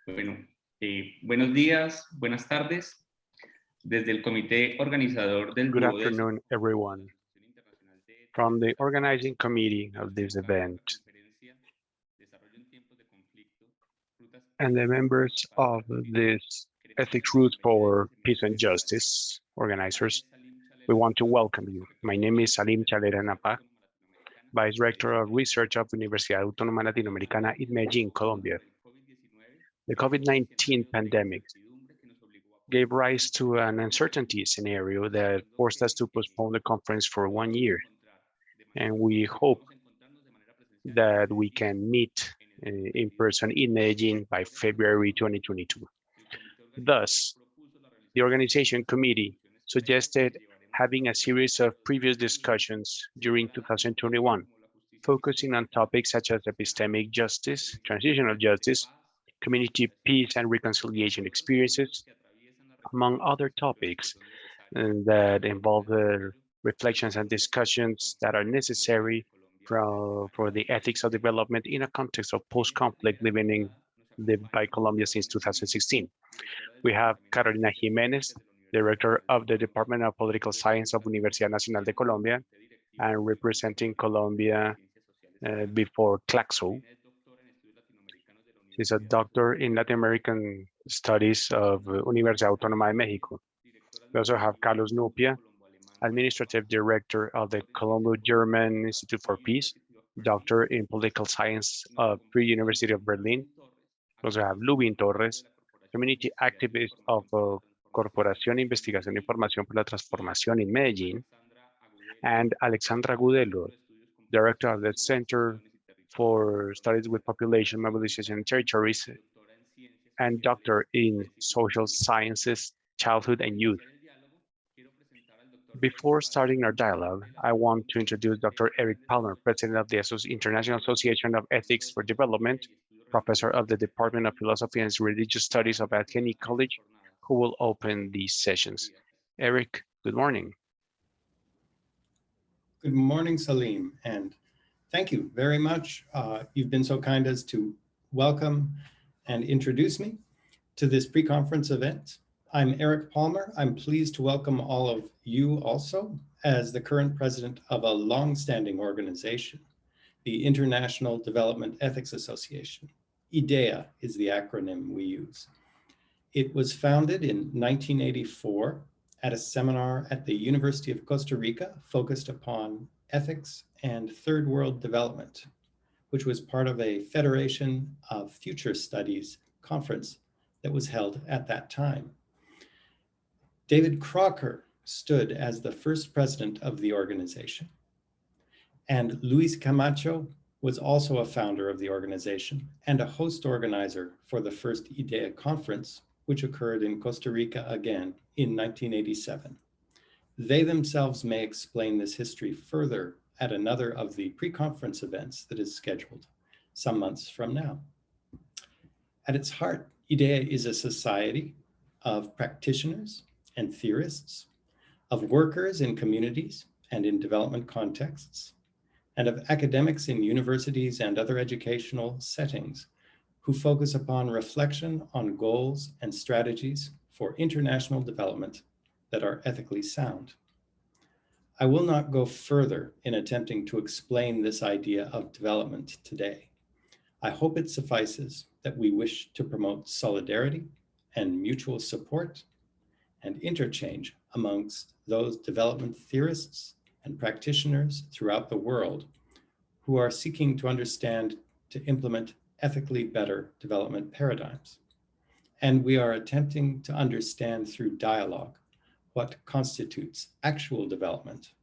Bueno, buenos días, buenas tardes. Desde el comité organizador del Good dúo de afternoon, everyone. From the organizing committee of this event and the members of this Ethics Roots for Peace and Justice organizers, we want to welcome you. My name is Salim Chalera Napa, Vice Director of Research of Universidad Autónoma Latinoamericana in Medellín, Colombia. The COVID-19 pandemic gave rise to an uncertainty scenario that forced us to postpone the conference for 1 year. And we hope that we can meet in person in Medellín by February 2022. Thus, the organization committee suggested having a series of previous discussions during 2021, focusing on topics such as epistemic justice, transitional justice, community peace and reconciliation experiences, among other topics that involve reflections and discussions that are necessary for the ethics of development in a context of post-conflict lived by Colombia since 2016. We have Carolina Jímenez, Director of the Department of Political Science of Universidad Nacional de Colombia, and representing Colombia before CLACSO. She's a doctor in Latin American Studies of Universidad Autónoma de México. We also have Carlos Nupia, Administrative Director of the Colombo-German Institute for Peace, Doctor in Political Science of Free University of Berlin. We also have Lubín Torres, Community Activist of Corporación Investigación y Formación por la Transformación in Medellín, and Alexandra Gudelo, Director of the Center for Studies with Population Mobilization and Territories, and Doctor in Social Sciences, Childhood and Youth. Before starting our dialogue, I want to introduce Dr. Eric Palmer, President of the International Association of Ethics for Development, Professor of the Department of Philosophy and Religious Studies of Allegheny College, who will open these sessions. Eric, good morning. Good morning, Salim, and thank you very much. You've been so kind as to welcome and introduce me to this pre-conference event. I'm Eric Palmer. I'm pleased to welcome all of you also as the current president of a long-standing organization, the International Development Ethics Association. IDEA is the acronym we use. It was founded in 1984 at a seminar at the University of Costa Rica focused upon ethics and third world development, which was part of a Federation of Future Studies conference that was held at that time. David Crocker stood as the first president of the organization. And Luis Camacho was also a founder of the organization and a host organizer for the first IDEA conference, which occurred in Costa Rica again in 1987. They themselves may explain this history further at another of the pre-conference events that is scheduled some months from now. At its heart, IDEA is a society of practitioners and theorists, of workers in communities and in development contexts, and of academics in universities and other educational settings who focus upon reflection on goals and strategies for international development that are ethically sound. I will not go further in attempting to explain this idea of development today. I hope it suffices that we wish to promote solidarity and mutual support and interchange amongst those development theorists and practitioners throughout the world who are seeking to understand to implement ethically better development paradigms. And we are attempting to understand through dialogue what constitutes actual development,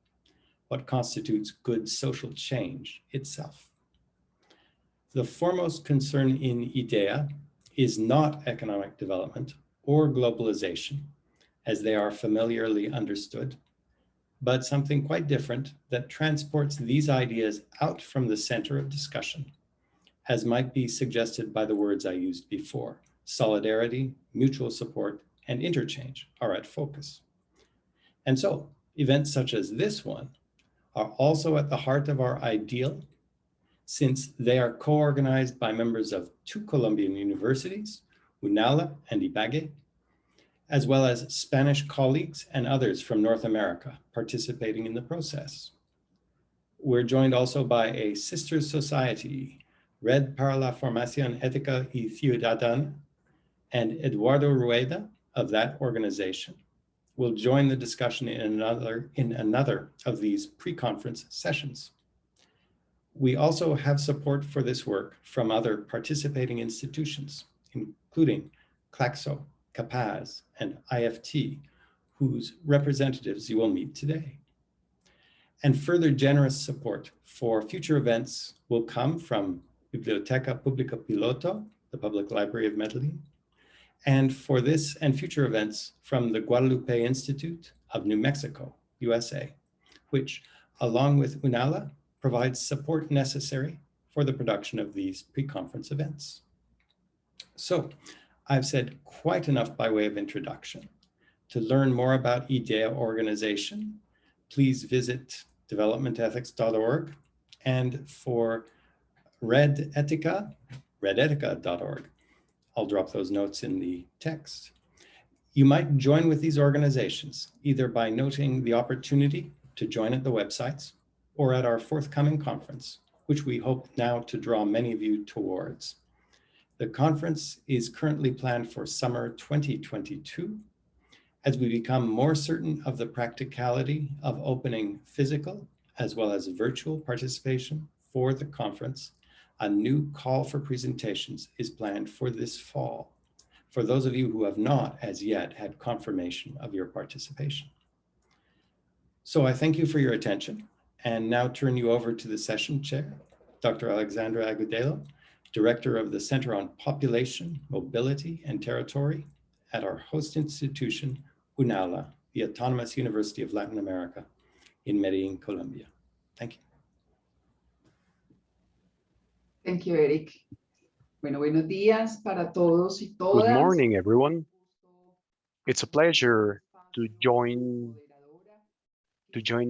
what constitutes good social change itself. The foremost concern in IDEA is not economic development or globalization, as they are familiarly understood, but something quite different that transports these ideas out from the center of discussion, as might be suggested by the words I used before. Solidarity, mutual support, and interchange are at focus. And so, events such as this one are also at the heart of our ideal, since they are co-organized by members of 2 Colombian universities UNALA and IBAGE, as well as Spanish colleagues and others from North America participating in the process. We're joined also by a sister society, Red para la Formación Ética y Ciudadana, and Eduardo Rueda of that organization will join the discussion in another of these pre-conference sessions. We also have support for this work from other participating institutions, including CLACSO, CAPAZ, and IFT, whose representatives you will meet today. And further generous support for future events will come from Biblioteca Pública Piloto, the Public Library of Medellin, and for this and future events from the Guadalupe Institute of New Mexico, USA, which, along with UNALA, provides support necessary for the production of these pre-conference events. So I've said quite enough by way of introduction. To learn more about IDEA organization, please visit developmentethics.org, and for redetica, redetica.org. I'll drop those notes in the text. You might join with these organizations, either by noting the opportunity to join at the websites or at our forthcoming conference, which we hope now to draw many of you towards. The conference is currently planned for summer 2022. As we become more certain of the practicality of opening physical as well as virtual participation for the conference, a new call for presentations is planned for this fall, for those of you who have not as yet had confirmation of your participation. So I thank you for your attention and now turn you over to the session chair, Dr. Alexandra Agudelo, Director of the Center on Population, Mobility, and Territory at our host institution, UNALA, the Autonomous University of Latin America in Medellin, Colombia. Thank you. Thank you, Eric. Bueno, buenos días para todos y todas. Good morning, everyone. It's a pleasure to join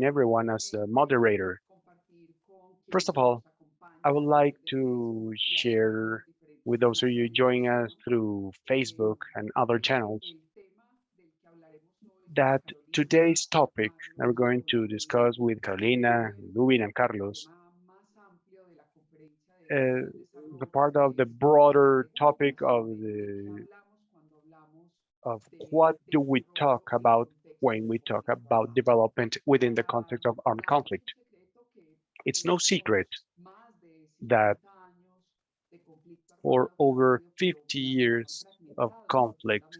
everyone as a moderator. First of all, I would like to share with those of you joining us through Facebook and other channels that today's topic I'm going to discuss with Carolina, Lubín, and Carlos the part of the broader topic of what do we talk about when we talk about development within the context of armed conflict. It's no secret that for over 50 years of conflict,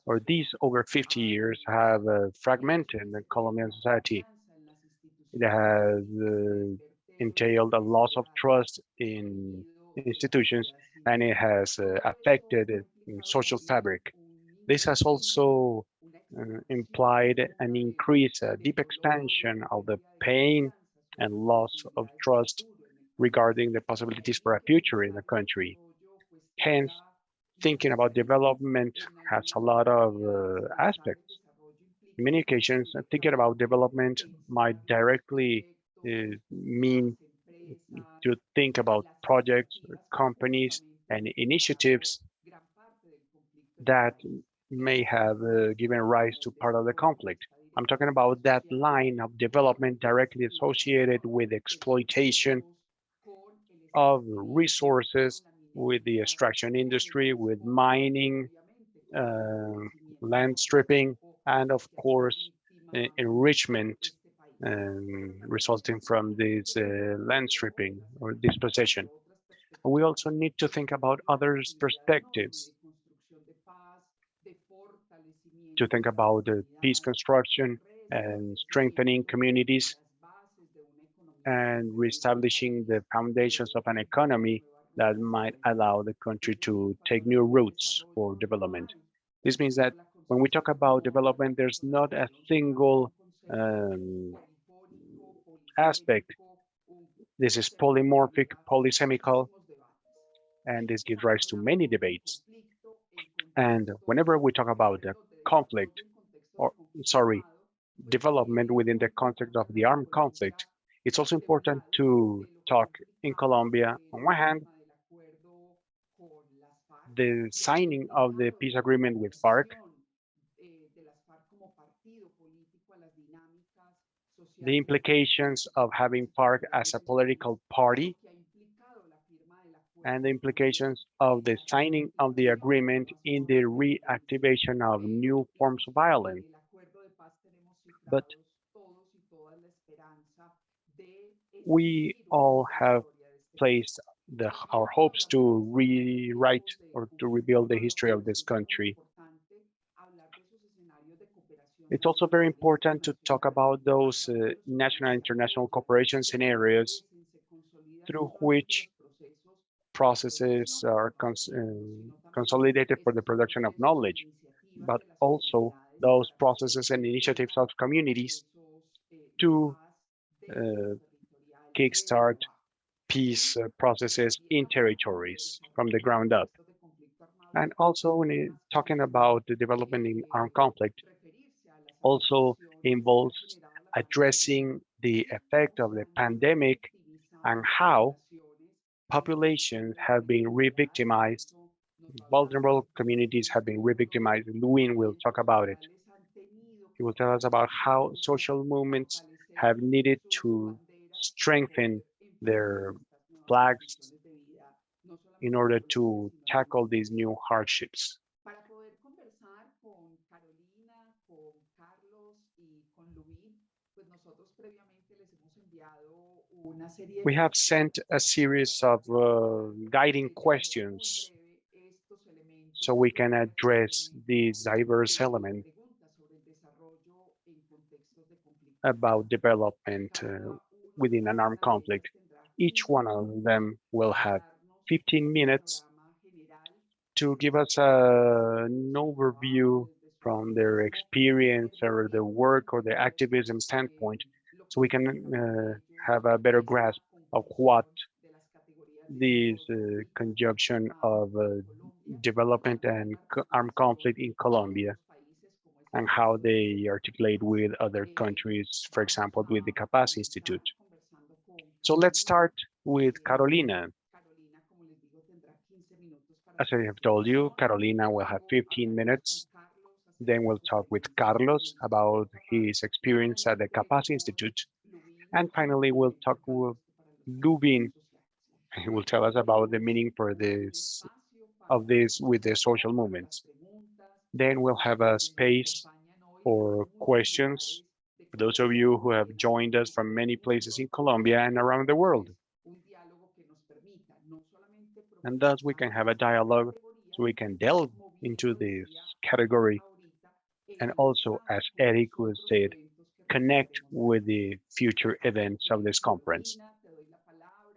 or these over 50 years have fragmented the Colombian society. It has entailed a loss of trust in institutions, and it has affected social fabric. This has also implied an increase, a deep expansion of the pain and loss of trust regarding the possibilities for a future in the country. Hence, thinking about development has a lot of aspects. In many occasions, thinking about development might directly mean to think about projects, companies, and initiatives that may have given rise to part of the conflict. I'm talking about that line of development directly associated with exploitation of resources, with the extraction industry, with mining, land stripping, and of course, enrichment resulting from this land stripping or dispossession. We also need to think about others' perspectives, to think about peace construction and strengthening communities and reestablishing the foundations of an economy that might allow the country to take new routes for development. This means that when we talk about development, there's not a single aspect. This is polymorphic, polysemical, and this gives rise to many debates. And whenever we talk about the conflict, or development within the context of the armed conflict, it's also important to talk in Colombia, on one hand, the signing of the peace agreement with FARC, the implications of having FARC as a political party, and the implications of the signing of the agreement in the reactivation of new forms of violence. But we all have placed our hopes to rewrite or to rebuild the history of this country. It's also very important to talk about those national and international cooperation scenarios through which processes are consolidated for the production of knowledge, but also those processes and initiatives of communities to kickstart peace processes in territories from the ground up. And also when talking about the development in armed conflict, also involves addressing the effect of the pandemic and how populations have been re-victimized, vulnerable communities have been re-victimized. Lubín will talk about it. He will tell us about how social movements have needed to strengthen their flags in order to tackle these new hardships. We have sent a series of guiding questions so we can address these diverse elements about development within an armed conflict. Each one of them will have 15 minutes to give us an overview from their experience or the work or the activism standpoint, so we can have a better grasp of what this conjunction of development and armed conflict in Colombia and how they articulate with other countries, for example, with the CAPAZ Institute. So let's start with Carolina. As I have told you, Carolina will have 15 minutes. Then we'll talk with Carlos about his experience at the CAPAZ Institute. And finally, we'll talk with Lubín. He will tell us about the meaning for this with the social movements. Then we'll have a space for questions for those of you who have joined us from many places in Colombia and around the world. And thus we can have a dialogue so we can delve into this category and also, as Eric would said, connect with the future events of this conference.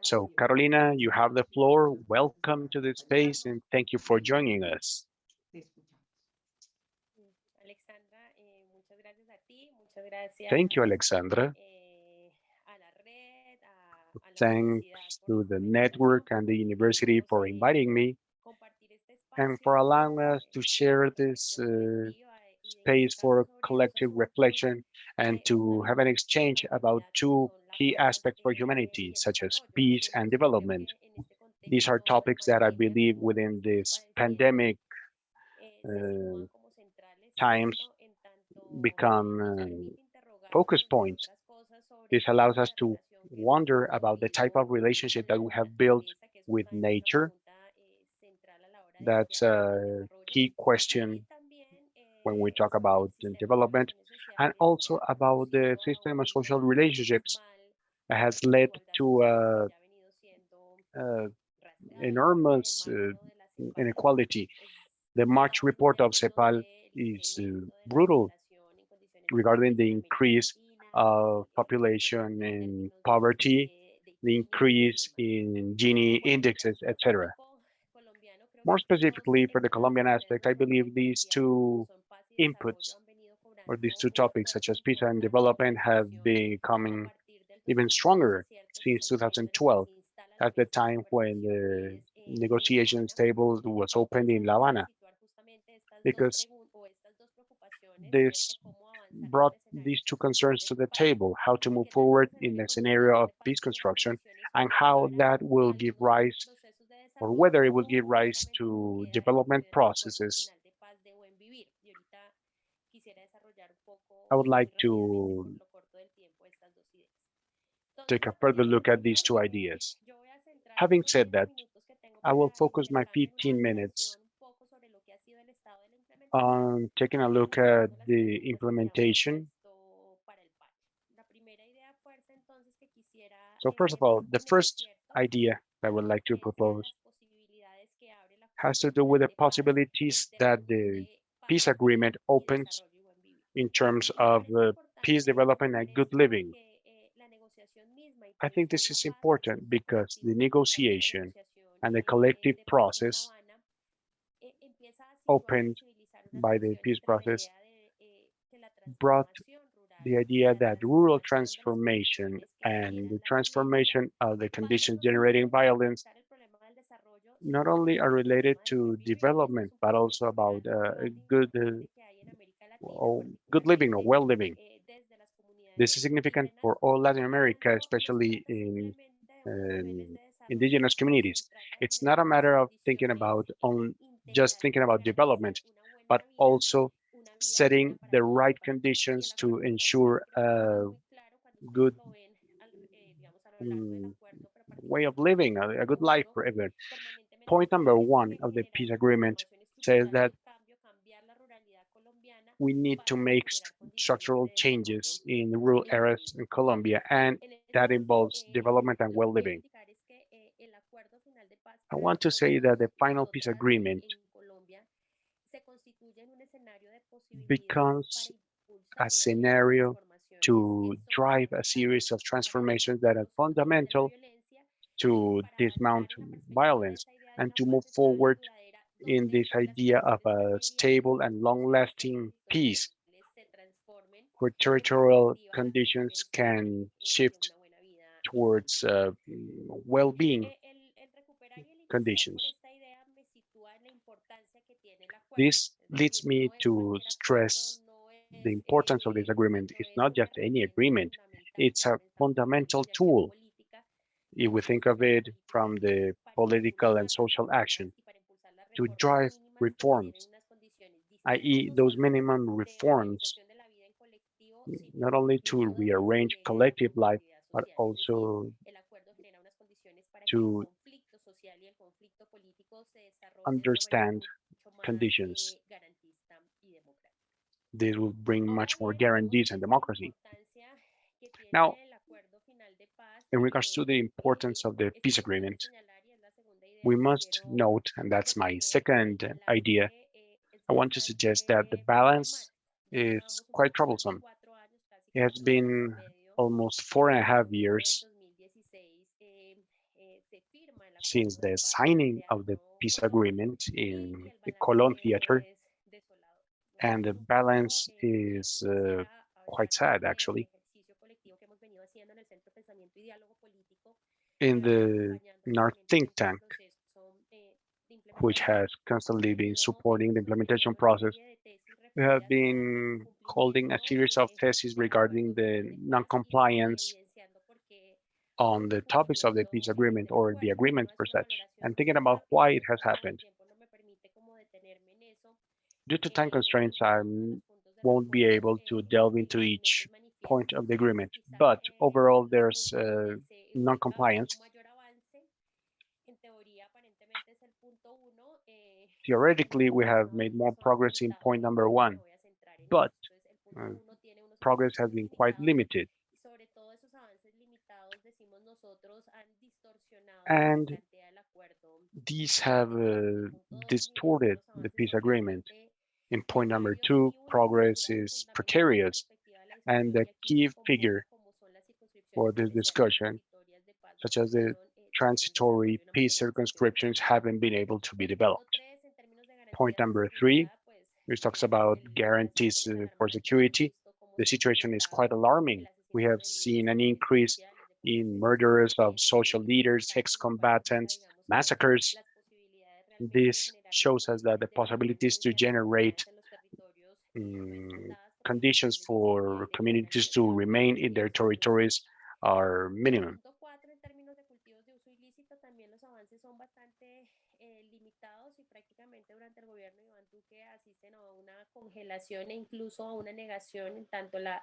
So Carolina, you have the floor. Welcome to this space and thank you for joining us. Thank you, Alexandra. Thanks to the network and the university for inviting me and for allowing us to share this space for collective reflection and to have an exchange about two key aspects for humanity, such as peace and development. These are topics that I believe within this pandemic times become focus points. This allows us to wonder about the type of relationship that we have built with nature. That's a key question when we talk about development, and also about the system of social relationships that has led to enormous inequality. The March report of CEPAL is brutal regarding the increase of population in poverty, the increase in Gini indexes, etc. More specifically, for the Colombian aspect, I believe these two inputs or these two topics, such as peace and development, have been becoming even stronger since 2012, at the time when the negotiations table was opened in La Habana, because this brought these two concerns to the table: how to move forward in the scenario of peace construction and how that will give rise or whether it will give rise to development processes. I would like to take a further look at these two ideas. Having said that, I will focus my 15 minutes on taking a look at the implementation. So first of all, the first idea that I would like to propose has to do with the possibilities that the peace agreement opens in terms of peace development and good living. I think this is important because the negotiation and the collective process opened by the peace process brought the idea that rural transformation and the transformation of the conditions generating violence not only are related to development, but also about good living or well living. This is significant for all Latin America, especially in indigenous communities. It's not a matter of just thinking about development, but also setting the right conditions to ensure a good way of living, a good life for everyone. Point number one of the peace agreement says that we need to make structural changes in rural areas in Colombia, and that involves development and well living. I want to say that the final peace agreement becomes a scenario to drive a series of transformations that are fundamental to dismount violence and to move forward in this idea of a stable and long-lasting peace where territorial conditions can shift towards well-being conditions. This leads me to stress the importance of this agreement. It's not just any agreement, it's a fundamental tool. If we think of it from the political and social action to drive reforms, i.e. those minimum reforms, not only to rearrange collective life, but also to understand conditions. This will bring much more guarantees and democracy. Now, in regards to the importance of the peace agreement, we must note, and that's my second idea, I want to suggest that the balance is quite troublesome. It has been almost 4.5 years since the signing of the peace agreement in the Cologne theater, and the balance is quite sad, actually. In our think tank, which has constantly been supporting the implementation process, we have been holding a series of theses regarding the non-compliance on the topics of the peace agreement or the agreement per such, and thinking about why it has happened. Due to time constraints, I won't be able to delve into each point of the agreement, but overall there's non-compliance. Theoretically, we have made more progress in point number one, but uh, progress has been quite limited. And these have distorted the peace agreement. In point number two, progress is precarious, and the key figure for this discussion, such as the transitory peace circumscriptions, haven't been able to be developed. Point number three, which talks about guarantees for security. The situation is quite alarming. We have seen an increase in murders of social leaders, ex-combatants, massacres. This shows us that the possibilities to generate conditions for communities to remain in their territories are minimum. durante el gobierno de Iván Duque asisten a una congelación e incluso a una negación en tanto el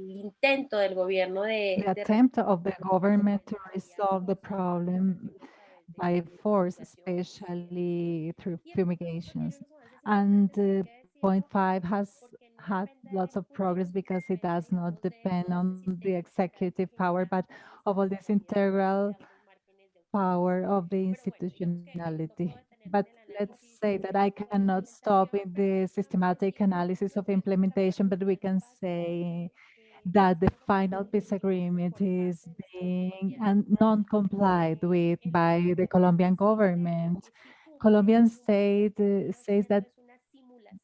intento del gobierno the attempt of the government to resolve the problem by force, especially through fumigations. And point five has had lots of progress because it does not depend on the executive power, but of all this integral power of the institutionality. But let's say that I cannot stop in the systematic analysis of implementation, but we can say that the final peace agreement is being non-complied with by the Colombian government. Colombian state says that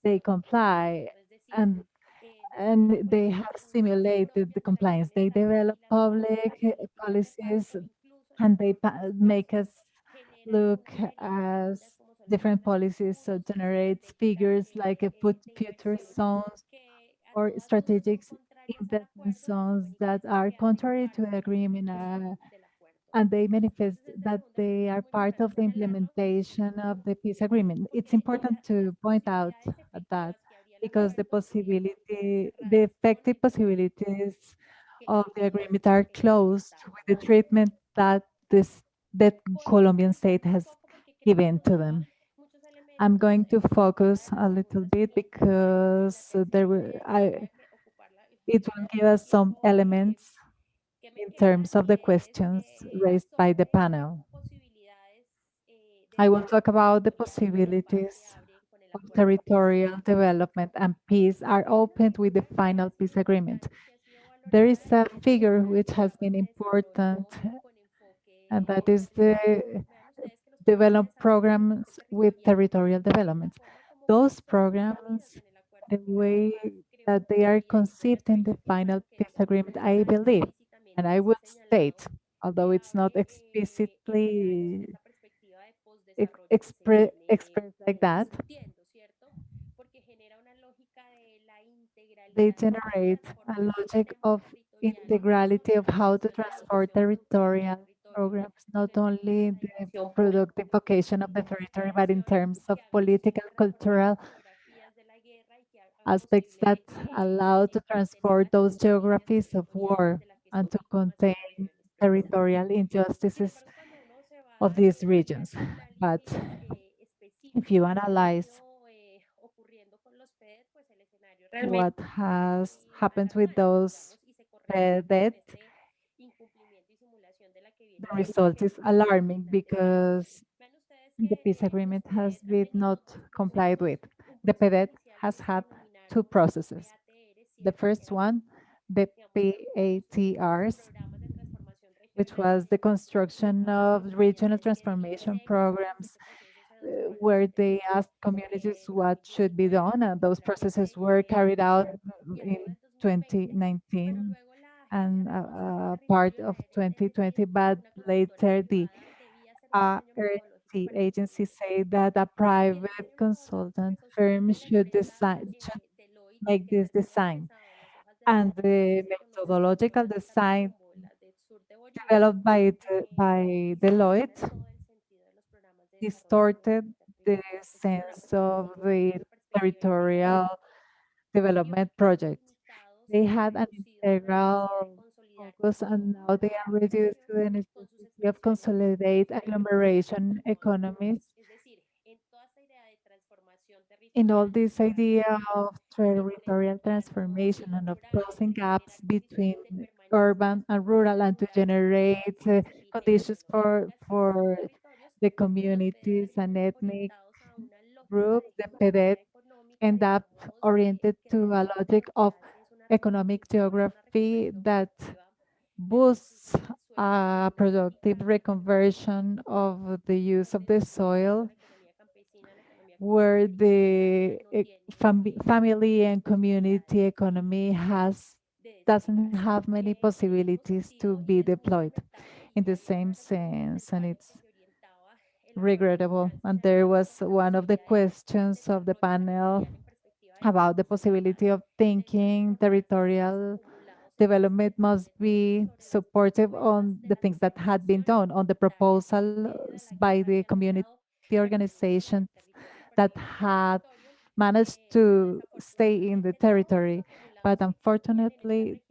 they comply and they have simulated the compliance. They develop public policies and they make us look as different policies, so generates figures like a future zones or strategic investment zones that are contrary to the agreement, and they manifest that they are part of the implementation of the peace agreement. It's important to point out that because the possibility, the effective possibilities of the agreement are closed with the treatment that that Colombian state has given to them. I'm going to focus a little bit because it will give us some elements in terms of the questions raised by the panel. I will talk about the possibilities of territorial development and peace are opened with the final peace agreement. There is a figure which has been important, and that is the develop programs with territorial development. Those programs, the way that they are conceived in the final peace agreement, I believe, and I would state, although it's not explicitly expressed like that, they generate a logic of integrality of how to transform territorial programs, not only in the productive vocation of the territory, but in terms of political, cultural aspects that allow to transform those geographies of war and to contain territorial injustices of these regions. But if you analyze what has happened with those dead, the result is alarming because the peace agreement has been not complied with. The PEDET has had two processes. The first one, the PATRs, which was the construction of regional transformation programs where they asked communities what should be done, and those processes were carried out in 2019 and part of 2020, but later the RT agency say that a private consultant firm should make this design. And the methodological design developed by Deloitte distorted the sense of the territorial development project. They had an integral focus and now they are reduced to the necessity of consolidate agglomeration economies. In all this idea of territorial transformation and of closing gaps between urban and rural and to generate conditions for the communities and ethnic groups, the PEDET end up oriented to a logic of economic geography that boosts productive reconversion of the use of the soil where the family and community economy doesn't have many possibilities to be deployed in the same sense, and it's regrettable. And there was one of the questions of the panel about the possibility of thinking territorial development must be supportive on the things that had been done, on the proposals by the community organizations that had managed to stay in the territory. But unfortunately,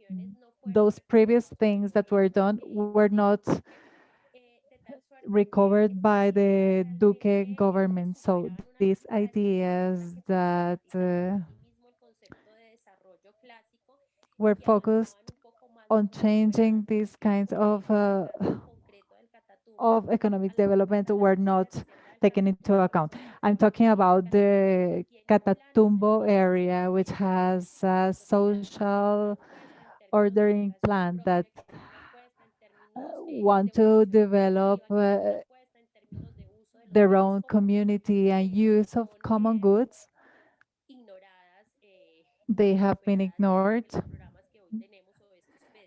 those previous things that were done were not recovered by the Duque government. So these ideas that were focused on changing these kinds of economic development were not taken into account. I'm talking about the Catatumbo area, which has a social ordering plan that want to develop their own community and use of common goods. They have been ignored,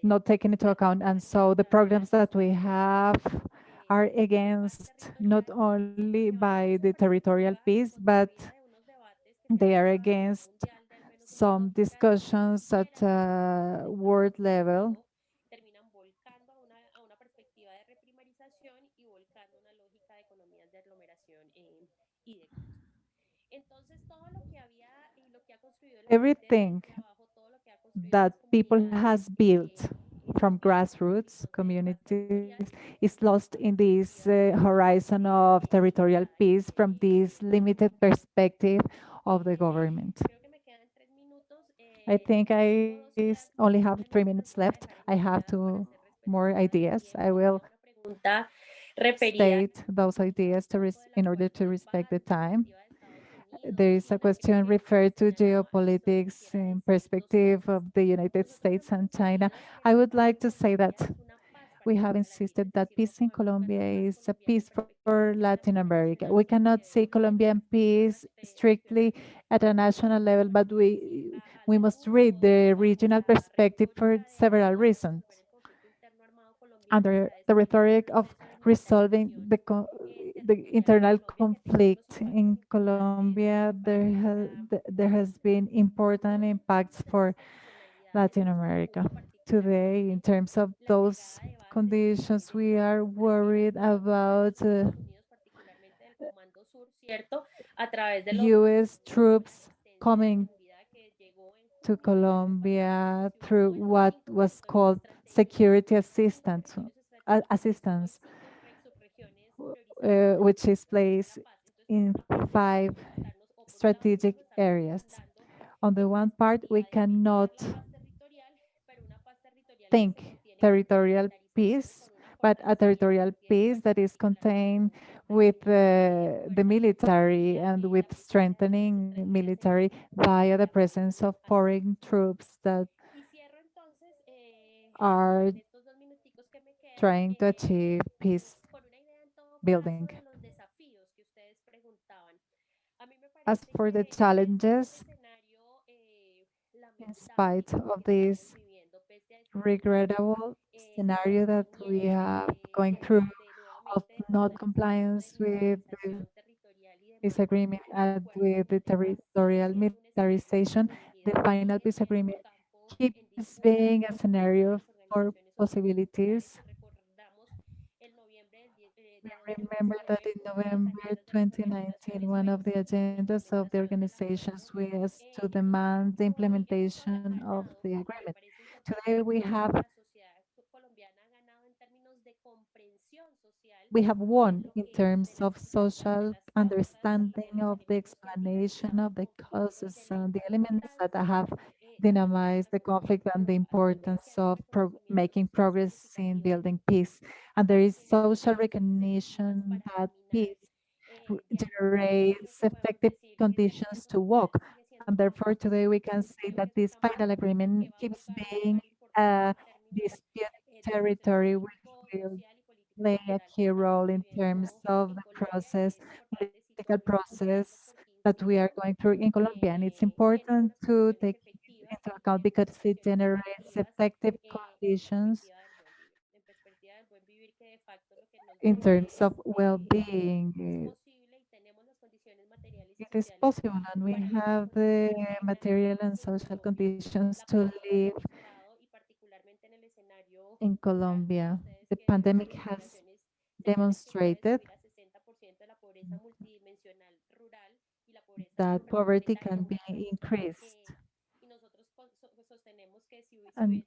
not taken into account. And so the programs that we have are against not only by the territorial peace, but they are against some discussions at world level. Everything that people has built from grassroots communities is lost in this horizon of territorial peace from this limited perspective of the government. I think only have 3 minutes left. I have more ideas. I will state those ideas in order to respect the time. There is a question referred to geopolitics in perspective of the United States and China. I would like to say that we have insisted that peace in Colombia is a peace for Latin America. We cannot see Colombian peace strictly at a national level, but we must read the regional perspective for several reasons. Under the rhetoric of resolving the internal conflict in Colombia, there has been important impacts for Latin America. Today, in terms of those conditions, we are worried about US troops coming to Colombia through what was called security assistance, which is placed in 5 strategic areas. On the one part, we cannot think territorial peace, but a territorial peace that is contained with the military and with strengthening military via the presence of foreign troops that are trying to achieve peace building. As for the challenges, in spite of this regrettable scenario that we are going through of not compliance with the peace agreement and with the territorial militarization, the final peace agreement keeps being a scenario for possibilities. We remember that in November 2019, one of the agendas of the organizations was to demand the implementation of the agreement. Today we have won in terms of social understanding of the explanation of the causes and the elements that have dynamized the conflict and the importance of making progress in building peace. And there is social recognition that peace generates effective conditions to walk. And therefore, today we can say that this final agreement keeps being a dispute territory which will play a key role in terms of the political process that we are going through in Colombia. And it's important to take it into account because it generates effective conditions in terms of well-being. It is possible, and we have the material and social conditions to live In Colombia, the pandemic has demonstrated that poverty can be increased. And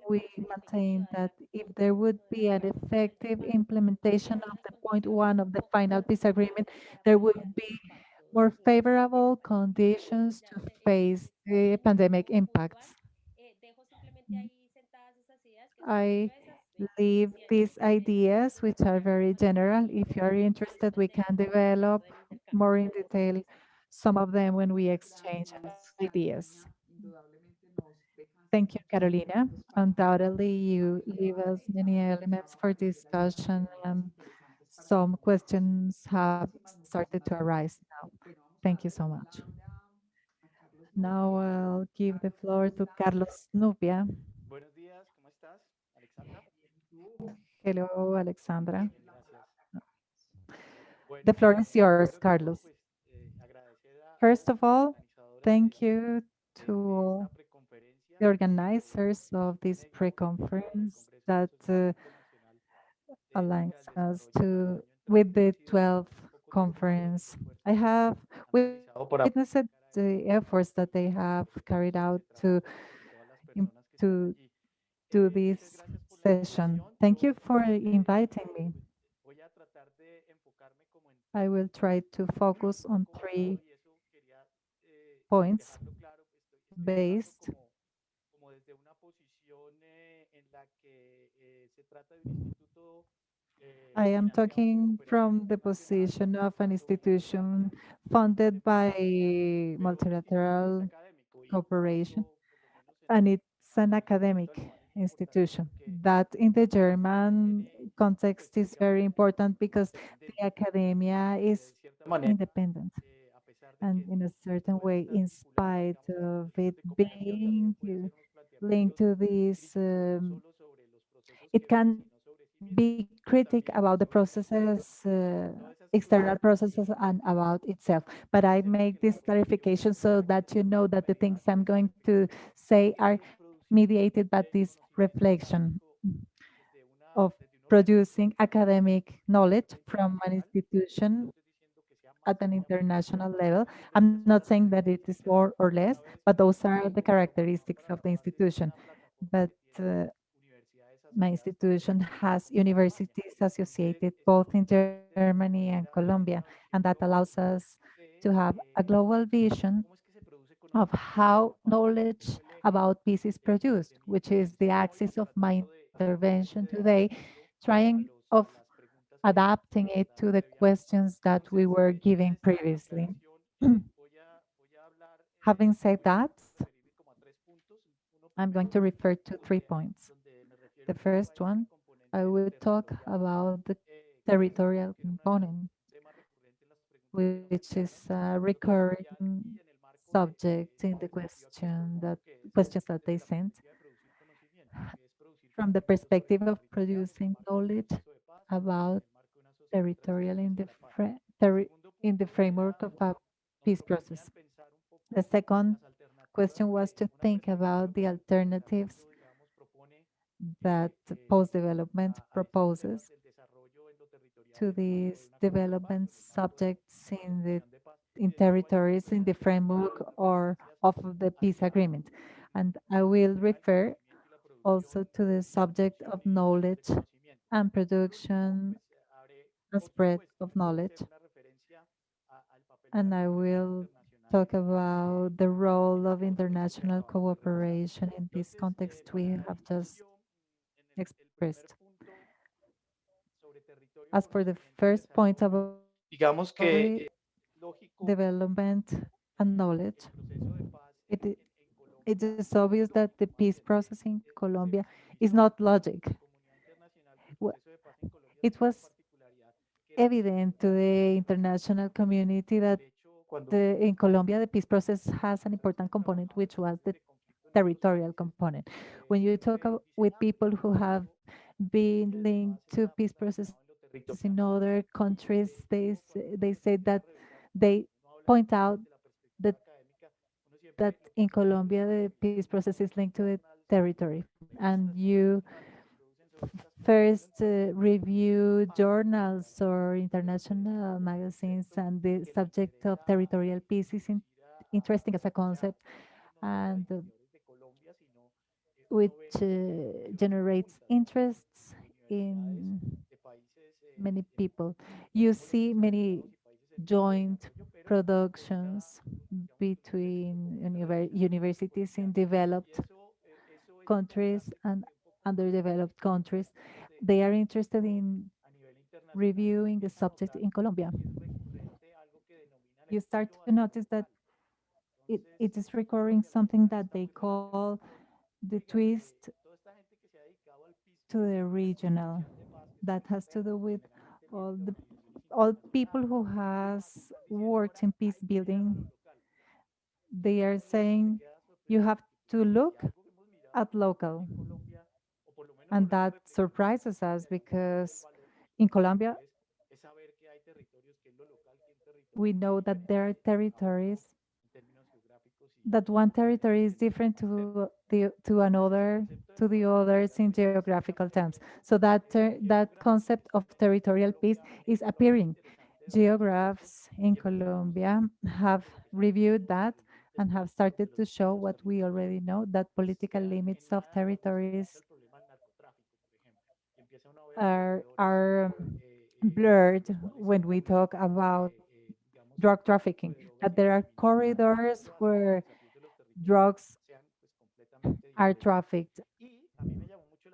we maintain that if there would be an effective implementation of the point one of the final peace agreement, there would be more favorable conditions to face the pandemic impacts. I leave these ideas, which are very general. If you are interested, we can develop more in detail some of them when we exchange ideas. Thank you, Carolina. Undoubtedly, you leave us many elements for discussion, and some questions have started to arise now. Thank you so much. Now I'll give the floor to Carlos Nupia. Buenos días, ¿cómo estás, Alexandra? Hello, Alexandra. Bien, gracias. Bueno, The floor is yours, primero que todo, Carlos. pues agradecer a First los of all, organizadores thank you de to esta preconferencia the organizers of this del pre-conference Congreso that Internacional aligns para el us Desarrollo del to año with entrante. the Ha sido 12th un poco conference. esfuerzo I have realizado por witnessed the efforts that they have carried out to todas las personas que están to allí. do Muchas this gracias por la session. invitación. Thank Yo you for inviting me. voy a tratar de enfocarme como en I will try to focus on poco three y eso quería points dejarlo claro. Estoy hablando based como desde una posición en la que se trata de un instituto I am financiado por talking cooperación from the internacional, position of an cuando uno institution trata funded de by pero el instituto es multilateral académico y cooperation, eso, por lo menos and it's an el academic pensamiento alemán es importante institution. porque That in the German tiene, context is digamos, very important because the independencia, academia de is cierta manera, independent. a pesar de And que in a certain puede way, estar in vinculada, spite digamos, of it de cooperación, también being puede ser unos linked planteamientos to this, críticos, no solo sobre los procesos it que ve, can sino sobre sí be mismo, pero critic también about the sobre el processes, exterior. Todas esas external processes, consideraciones and about itself. But I hacemos make que la this clarification reflexión so sea that you know that the things realidad I'm going porque to say creo are que producir mediated by this conocimiento reflection académico of desde un organismo producing academic knowledge from an internacional, institution no estoy diciendo que sea at más an o menos, international pero level. estamos I'm frente a not situaciones saying that it is especiales. more or A less, la vez, but pues, those are the characteristics of the CAPAZ es institution. una plataforma But que tiene universidades my asociadas institution tanto en has Colombia como en España. universities Entonces, associated esto both nos in permite de Germany and manera Colombia, and that objetiva allows us de to have a global vision cómo es que se produce of conocimiento sobre how la paz, que es knowledge como el eje about peace is produced, de mi which is the intervención hoy, axis of my tratando de hacer un intervention ajuste de today, contenido trying of a las preguntas que adapting it to the previamente. questions that we Entonces, were hecha giving esta previously. aclaración, voy a hablar, Having said voy a that, referirme como a tres puntos. Uno I'm going primero, to refer to 3 points. donde me refiero The un poco a first este one, I componente will talk territorial, about the que me territorial acuerdo que era component, un tema recurrente en las preguntas que nos which hacían, is a lo territorial recurring y en el marco subject in de the perspectiva que les propongo, que es questions that they desde la sent, perspectiva de producir conocimiento, que es producir from the conocimiento sobre perspective lo of territorial en el producing marco de un knowledge proceso de paz, en about el marco de una sociedad territorial transversal in hacia the la paz. El segundo in the punto framework era, of a nos peace proponían process. pensar un The poco second las alternativas question was que to en una think perspectiva about the alternatives post-desarrollo, digamos, propone that post-development a estos temas proposes del desarrollo en lo territorial to en el marco de these un acuerdo de paz development o en el marco subjects de una solución de paz. in De hecho, hay territories in the algunas framework or referencias of the peace hacia agreement. And I el will tema del refer conocimiento y la also producción to the y la subject producción of y difusión del knowledge conocimiento. and Y por último, production pues haré and otro spread puesto of que puede knowledge. ser una referencia al papel de la And I cooperación will internacional talk about the role en el of contexto que international acabamos de revisar. cooperation in this Entonces, context para we dar have just inicio, el primer expressed. punto sobre territorio, As for the conocimiento y first point desarrollo, about digamos que es lógico development and knowledge, el proceso de paz en it Colombia, is obvious lógico that the más peace bien, process in se Colombia is inició not porque logic. la comunidad internacional, el Wha- proceso de paz en Colombia It tiene una was particularidad que es evident to the international community that de hecho cuando in Colombia the peace process has an important component, which was the territorial component. When you talk with people who have been linked to peace processes in other countries, they say that they point out that that in Colombia the peace process is linked to the territory, and you first review journals or international magazines, and the subject of territorial peace is interesting as a concept, and which generates interests in many people. You see many joint productions between universities in developed countries and underdeveloped countries. They are interested in reviewing the subject in Colombia. You start to notice that it is recurring something that they call the twist to the regional, that has to do with all the all people who has worked in peace building. They are saying you have to look at local, and that surprises us because in Colombia we know that there are territories, that one territory is different to the others in geographical terms. So that concept of territorial peace is appearing. Geographs in Colombia have reviewed that and have started to show what we already know, that political limits of territories are blurred when we talk about drug trafficking, that there are corridors where drugs are trafficked,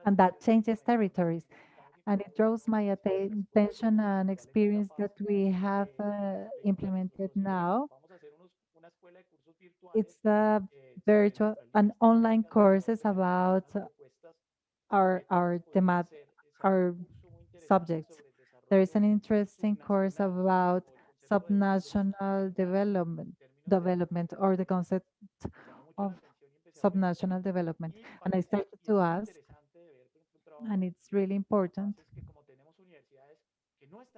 and that changes territories. And it draws my attention an experience that we have implemented now. It's a virtual and online courses about our our subjects. There is an interesting course about subnational development or the concept of subnational development. And I started to ask, and it's really important,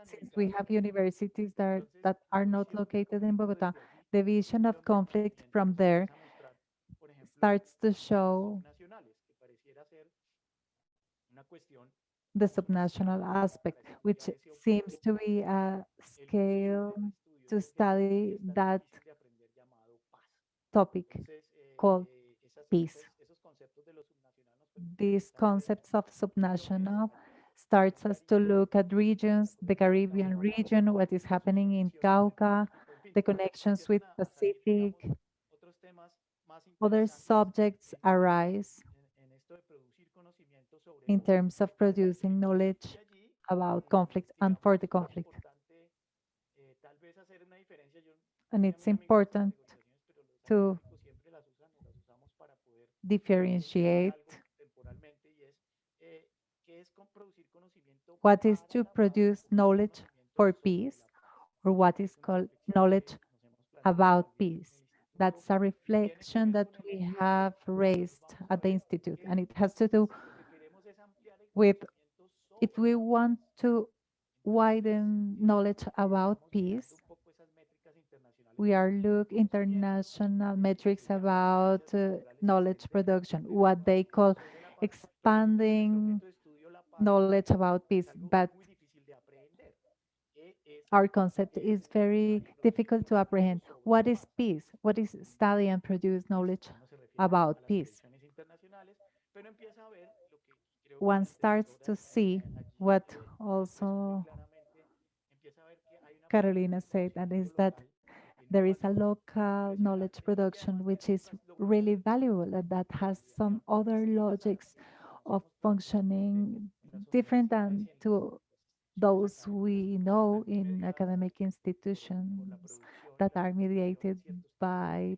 since we have universities that are not located in Bogota, the vision of conflict from there starts to show the subnational aspect, which seems to be a scale to study that topic called peace. These concepts of subnational starts us to look at regions, the Caribbean region, what is happening in Cauca, the connections with Pacific. Other subjects arise in terms of producing knowledge about conflict and for the conflict. And it's important to differentiate what is to produce knowledge for peace or what is called knowledge about peace. That's a reflection that we have raised at the Institute, and it has to do with if we want to widen knowledge about peace, we are look international metrics about knowledge production, what they call expanding knowledge about peace. But our concept is very difficult to apprehend. What is peace? What is study and produce knowledge about peace? One starts to see what also Carolina said, and is that there is a local knowledge production which is really valuable and that has some other logics of functioning different than to those we know in academic institutions that are mediated by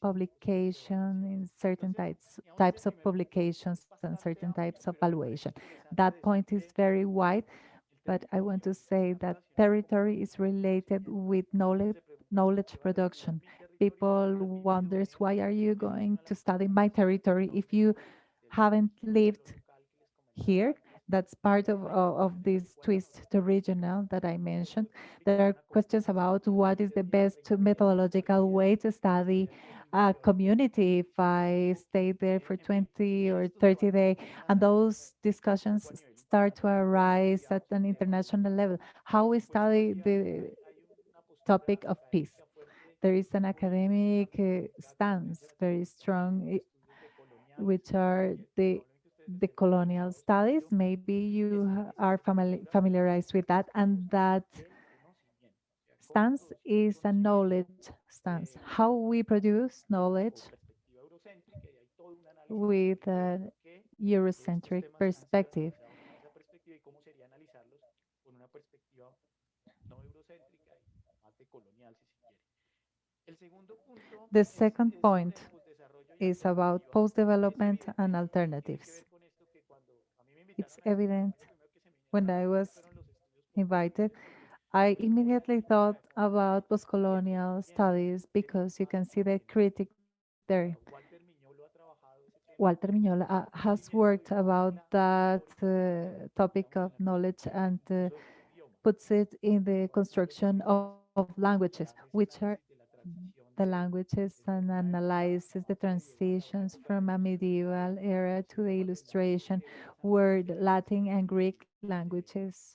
publication in certain types of publications and certain types of valuation. That point is very wide, but I want to say that territory is related with knowledge production. People wonders why are you going to study my territory if you haven't lived here? That's part of this twist to regional that I mentioned. There are questions about what is the best methodological way to study a community if I stay there for 20 or 30 days. And those discussions start to arise at an international level. How we study the topic of peace. There is an academic stance very strong, which are the colonial studies. Maybe you are familiarized with that, and that stance is a knowledge stance. How we produce knowledge with a Eurocentric perspective. The second point is about post-development and alternatives. It's evident when I was invited, I immediately thought about postcolonial studies because you can see the critic there. Walter Miñola has worked about that topic of knowledge and puts it in the construction of languages, which are the languages, and analyzes the transitions from a medieval era to the illustration where the Latin and Greek languages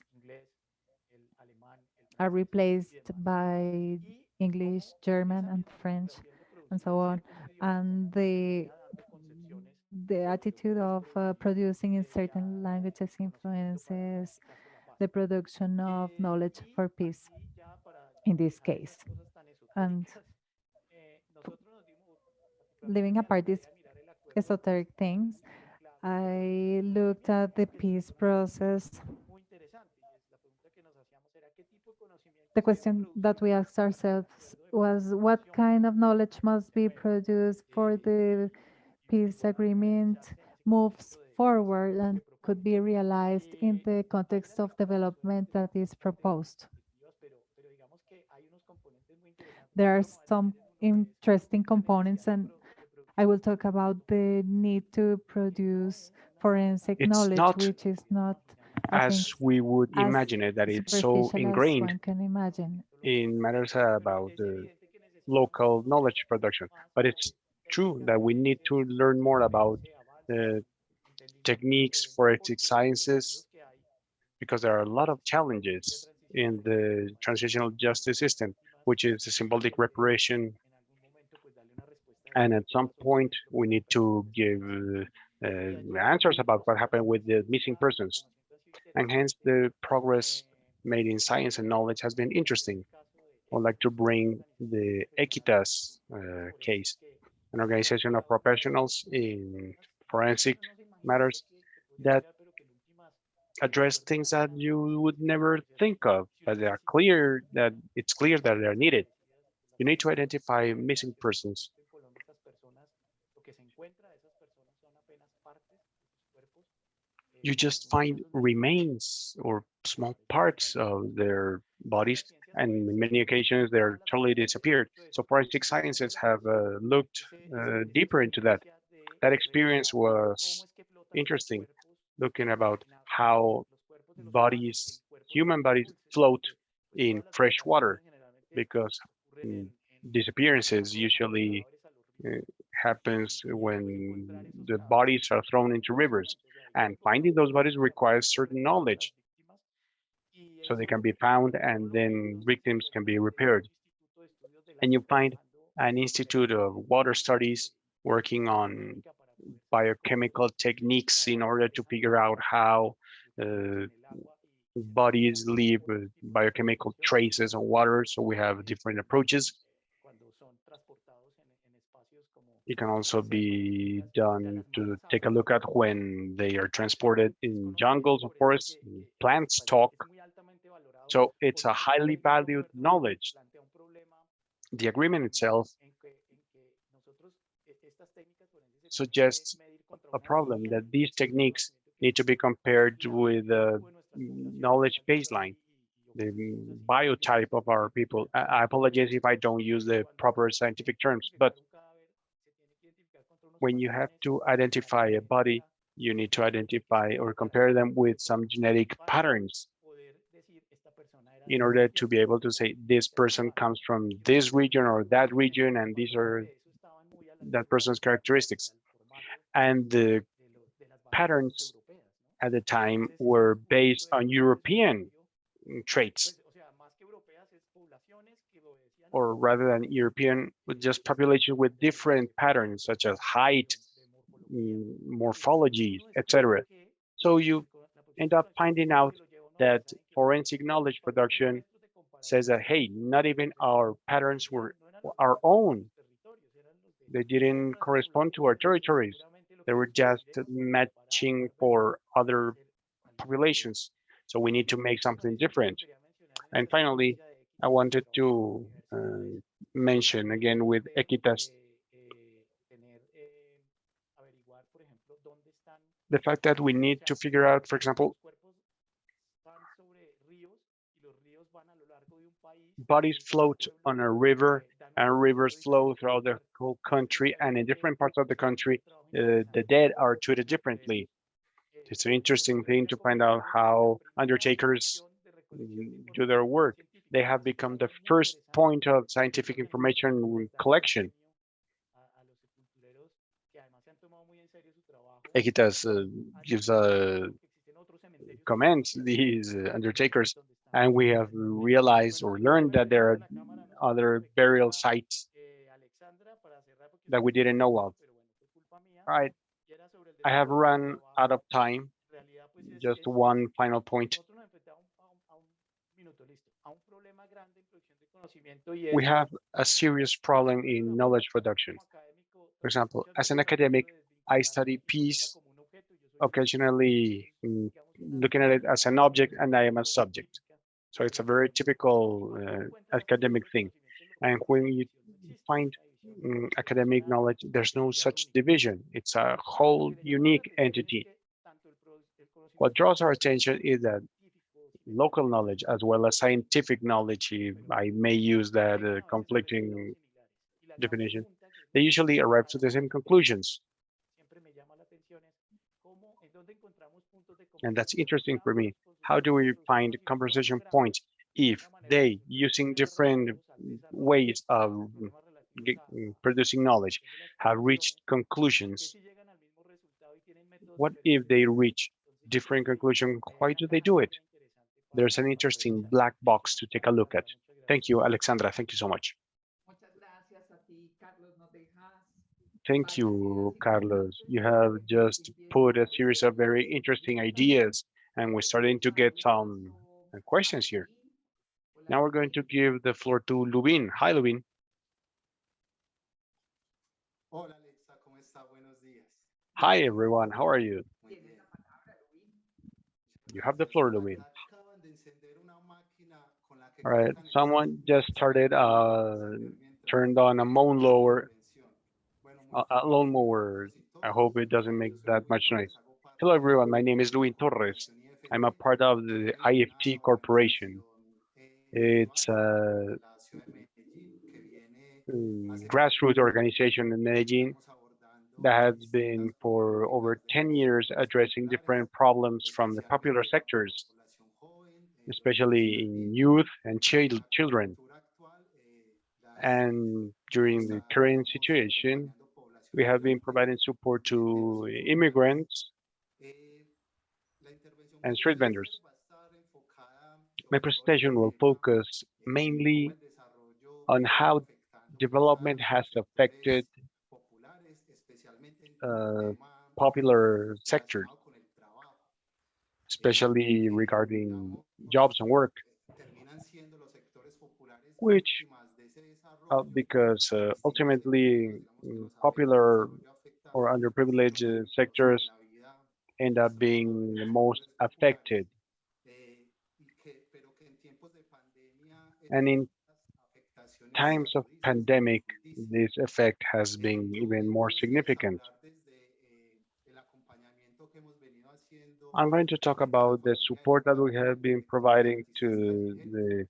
are replaced by English, German, and French, and so on. And the attitude of producing in certain languages influences the production of knowledge for peace in this case. And leaving apart these esoteric things, I looked at the peace process. The question that we asked ourselves was what kind of knowledge must be produced for the peace agreement moves forward and could be realized in the context of development that is proposed. There are some interesting components, and I will talk about the need to produce forensic It's knowledge, not which is not, I think, as we would as imagine it, that it's so superficial as ingrained one can imagine. in matters about local knowledge production. But it's true that we need to learn more about uh, techniques, forensic sciences, because there are a lot of challenges in the transitional justice system, which is the symbolic reparation. And at some point, we need to give answers about what happened with the missing persons. And hence, the progress made in science and knowledge has been interesting. I'd like to bring the Equitas case, an organization of professionals in forensic matters that address things that you would never think of, but they are clear that it's clear that they're needed. You need to identify missing persons. You just find remains or small parts of their bodies, and in many occasions they're totally disappeared. So forensic sciences have looked deeper into that. That experience was interesting, looking about how bodies, human bodies, float in fresh water, because mm, disappearances usually uh, happens when the bodies are thrown into rivers, and finding those bodies requires certain knowledge so they can be found and then victims can be repaired. And you find an institute of water studies working on biochemical techniques in order to figure out how uh, bodies leave biochemical traces on water. So we have different approaches. It can also be done to take a look at when they are transported in jungles or forests. Plants talk. So it's a highly valued knowledge. The agreement itself suggests a problem that these techniques need to be compared with the knowledge baseline, the biotype of our people. I apologize if I don't use the proper scientific terms, but when you have to identify a body, You need to identify or compare them with some genetic patterns in order to be able to say this person comes from this region or that region, and these are that person's characteristics. And the patterns at the time were based on European traits, or rather than European, with just population with different patterns such as height, morphology, etc. So you end up finding out that forensic knowledge production says that, hey, not even our patterns were our own. They didn't correspond to our territories. They were just matching for other populations. So we need to make something different. And finally, I wanted to mention again with Equitas the fact that we need to figure out, for example, bodies float on a river and rivers flow throughout the whole country, and in different parts of the country, the dead are treated differently. It's an interesting thing to find out how undertakers do their work. They have become the first point of scientific information collection. Equitas gives a commends these undertakers, and we have realized or learned that there are other burial sites that we didn't know of. All right, I have run out of time. Just one final point. We have a serious problem in knowledge production. For example, as an academic, I study peace, occasionally looking at it as an object, and I am a subject. So it's a very typical academic thing. And when you find academic knowledge, there's no such division. It's a whole unique entity. What draws our attention is that local knowledge as well as scientific knowledge, if I may use that conflicting definition, they usually arrive to the same conclusions. And that's interesting for me. How do we find conversation points if they, using different ways of producing knowledge, have reached conclusions? What if they reach different conclusions? Why do they do it? There's an interesting black box to take a look at. Thank you, Alexandra. Thank you so much. Thank you, Carlos. You have just put a series of very interesting ideas, and we're starting to get some questions here. Now we're going to give the floor to Lubín. Hi, Lubín. Hi, everyone. How are you? You have the floor, Lubín. All right. Someone just started, turned on a lawnmower. I hope it doesn't make that much noise. Hello, everyone. My name is Lubín Torres. I'm a part of the IFT Corporation. It's a grassroots organization in Medellin that has been for over 10 years addressing different problems from the popular sectors, especially in youth and children. And during the current situation, we have been providing support to immigrants and street vendors. My presentation will focus mainly on how development has affected popular sectors, especially regarding jobs and work, which because ultimately popular or underprivileged sectors end up being the most affected. And in times of pandemic, this effect has been even more significant. I'm going to talk about the support that we have been providing to the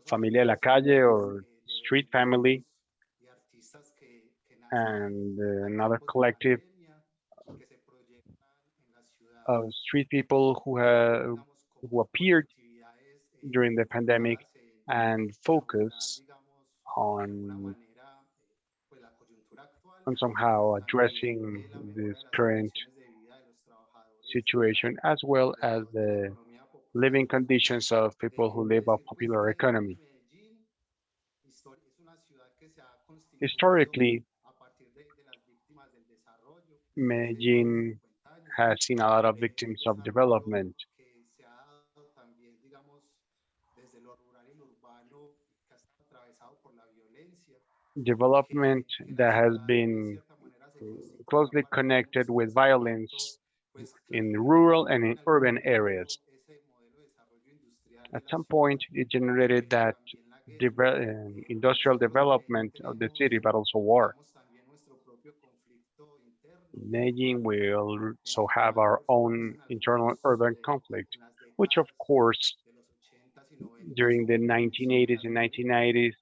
Familia de la Calle or street family and another collective of street people who appeared during the pandemic and focus on somehow addressing this current situation as well as the living conditions of people who live a popular economy. Historically, Medellin has seen a lot of victims of development. Development that has been closely connected with violence in rural and in urban areas. At some point, it generated that industrial development of the city, but also war. Medellin will also have our own internal urban conflict, which of course, during the 1980s and 1990s,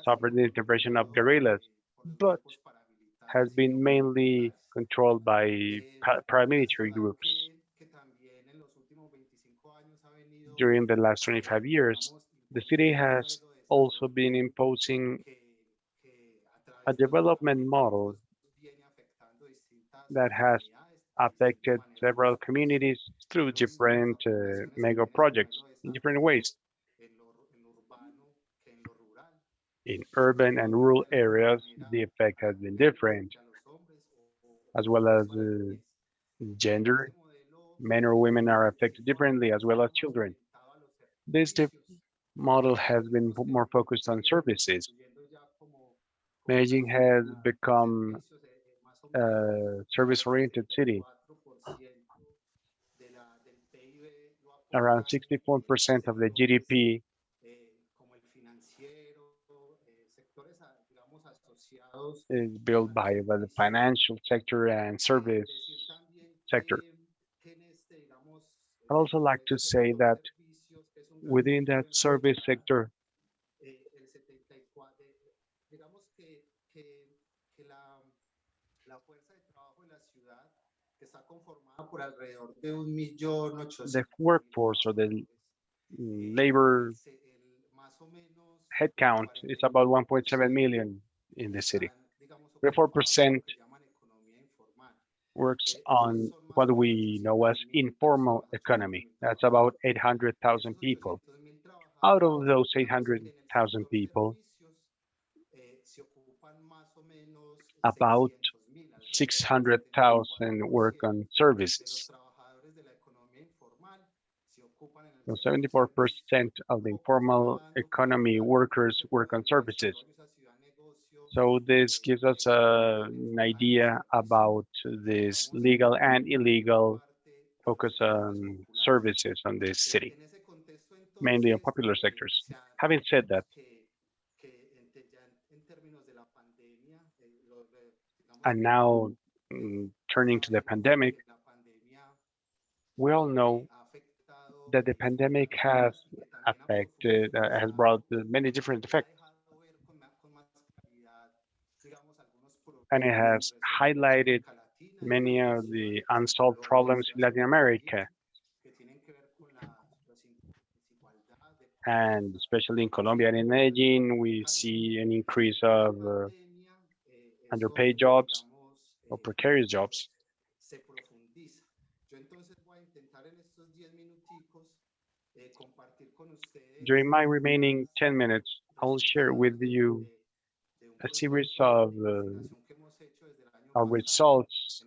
suffered the intervention of guerrillas, but has been mainly controlled by paramilitary groups. During the last 25 years, the city has also been imposing a development model that has affected several communities through different mega projects in different ways. In urban and rural areas, the effect has been different, as well as gender. Men or women are affected differently, as well as children. This model has been more focused on services. Medellin has become a service-oriented city. Around 64% of the GDP is built by the financial sector and service sector. I'd also like to say that within that service sector, the workforce or the labor headcount is about 1.7 million in the city. 34% works on what we know as informal economy. That's about 800,000 people. Out of those 800,000 people, about 600,000 work on services. So 74% of the informal economy workers work on services. So this gives us an idea about this legal and illegal focus on services on this city, mainly on popular sectors. Having said that, and now turning to the pandemic, we all know that the pandemic has has brought many different effects. And it has highlighted many of the unsolved problems in Latin America, and especially in Colombia and in Medellin, we see an increase of underpaid jobs or precarious jobs. During my remaining 10 minutes, I will share with you a series of our results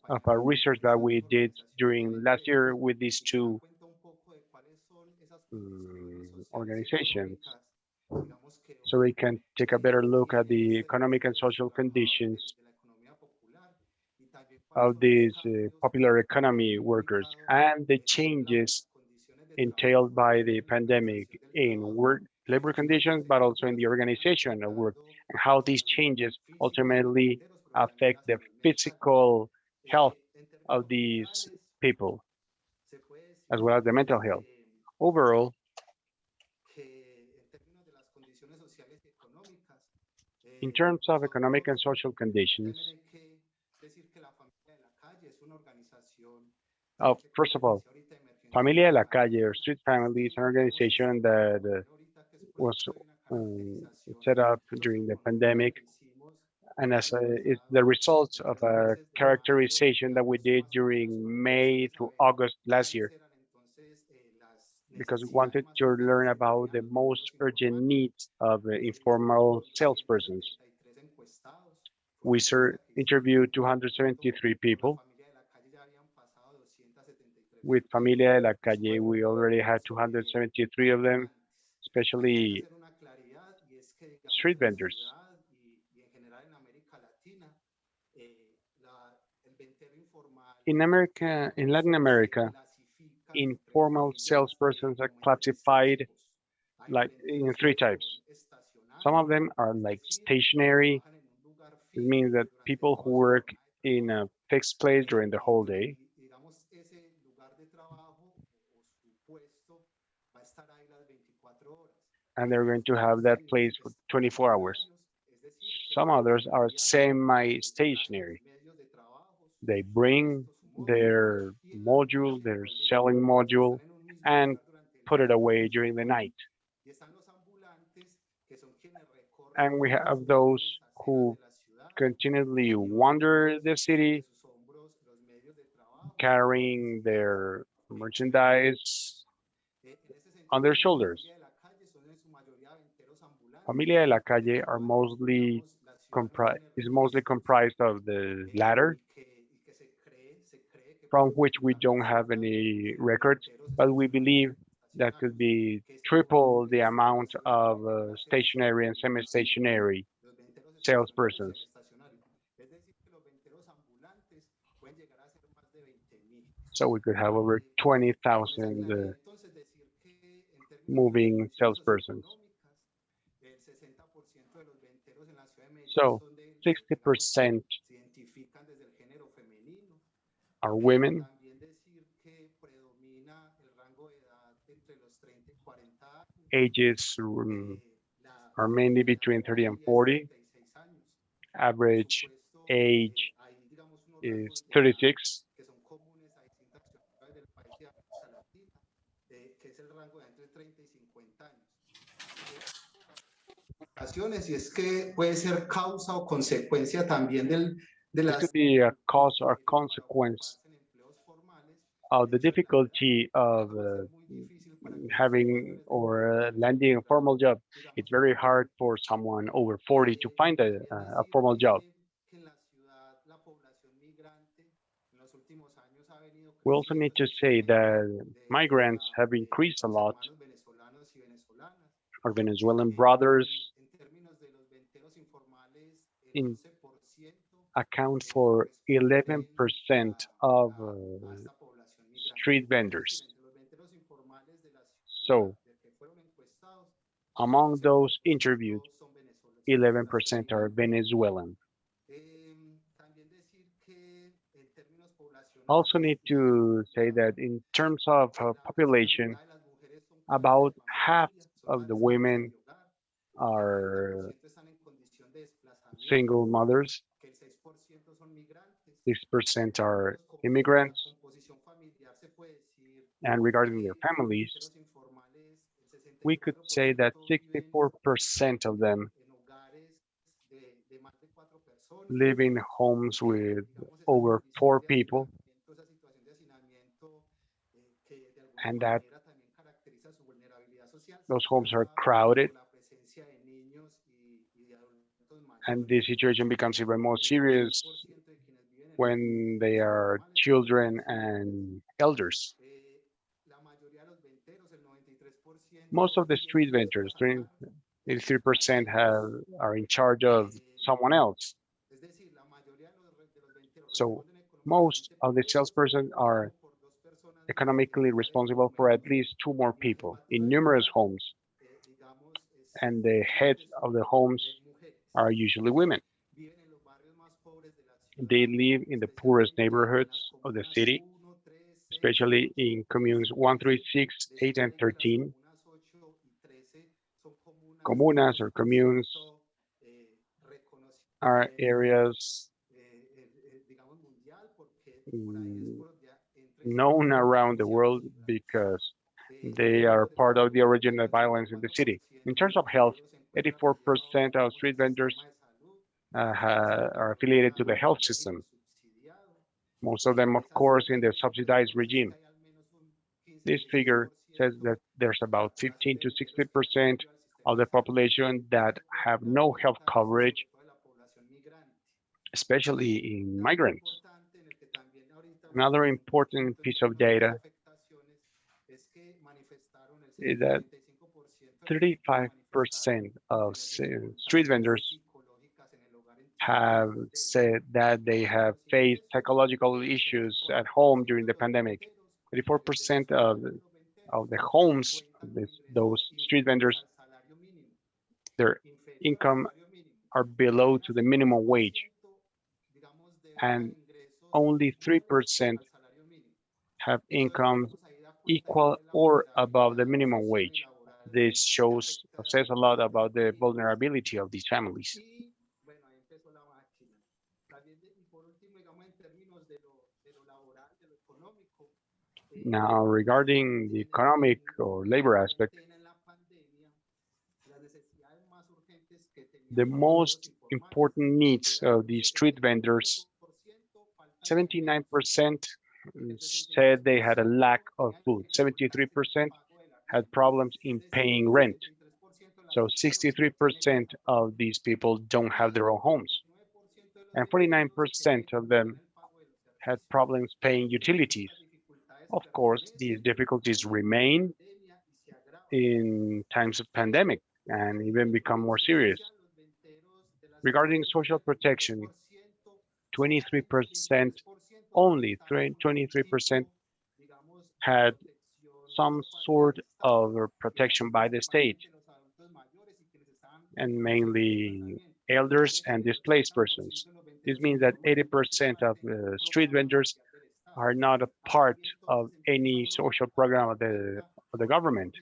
of our research that we did during last year with these two organizations, so we can take a better look at the economic and social conditions of these popular economy workers and the changes entailed by the pandemic in work labor conditions, but also in the organization of work, and how these changes ultimately affect the physical health of these people, as well as the mental health. Overall, in terms of economic and social conditions, First of all, Familia de la Calle or Street Family is an organization that was set up during the pandemic, and it's the result of a characterization that we did during May to August last year, because we wanted to learn about the most urgent needs of informal salespersons. We interviewed 273 people. With Familia de la Calle, we already had 273 of them, especially street vendors. In Latin America, informal salespersons are classified like in three types. Some of them are like stationary. It means that people who work in a fixed place during the whole day. And they're going to have that place for 24 hours. Some others are semi-stationary. They bring their module, their selling module, and put it away during the night. And we have those who continually wander the city, carrying their merchandise on their shoulders. Familia de la Calle are mostly comprised of the latter, from which we don't have any records, but we believe that could be triple the amount of stationary and semi-stationary salespersons. So we could have over 20,000 moving salespersons. So 60% are women. Ages are mainly between 30 and 40. Average age is 36. Y es que puede ser causa o consecuencia también de This could be a cause or consequence of the difficulty of having or landing a formal job. It's very hard for someone over 40 to find a formal job. We also need to say that migrants have increased a lot. Our Venezuelan brothers account for 11% of street vendors. So, among those interviewed, 11% are Venezuelan. Also need to say that in terms of population, about half of the women are single mothers. 6% are immigrants. And regarding their families, we could say that 64% of them live in homes with over 4 people, and that those homes are crowded, and the situation becomes even more serious when they are children and elders. Most of the street vendors, 83%, are in charge of someone else. So most of the salespersons are economically responsible for at least 2 more people in numerous homes, and the heads of the homes are usually women. They live in the poorest neighborhoods of the city, especially in communes 1, 3, 6, 8, and 13. Comunas or communes are areas known around the world because they are part of the origin of violence in the city. In terms of health, 84% of street vendors are affiliated to the health system. Most of them, of course, in the subsidized regime. This figure says that there's about 15 to 60% of the population that have no health coverage, especially in migrants. Another important piece of data is that 35% of street vendors have said that they have faced psychological issues at home during the pandemic. 34% of the homes, those street vendors, their income are below to the minimum wage, and only 3% have incomes equal or above the minimum wage. This says a lot about the vulnerability of these families. Now, regarding the economic or labor aspect, the most important needs of the street vendors, 79% said they had a lack of food. 73% had problems in paying rent. So 63% of these people don't have their own homes. And 49% of them had problems paying utilities. Of course, these difficulties remain in times of pandemic and even become more serious. Regarding social protection, 23%, only 23% had some sort of protection by the state, and mainly elders and displaced persons. This means that 80% of street vendors are not a part of any social program of the government.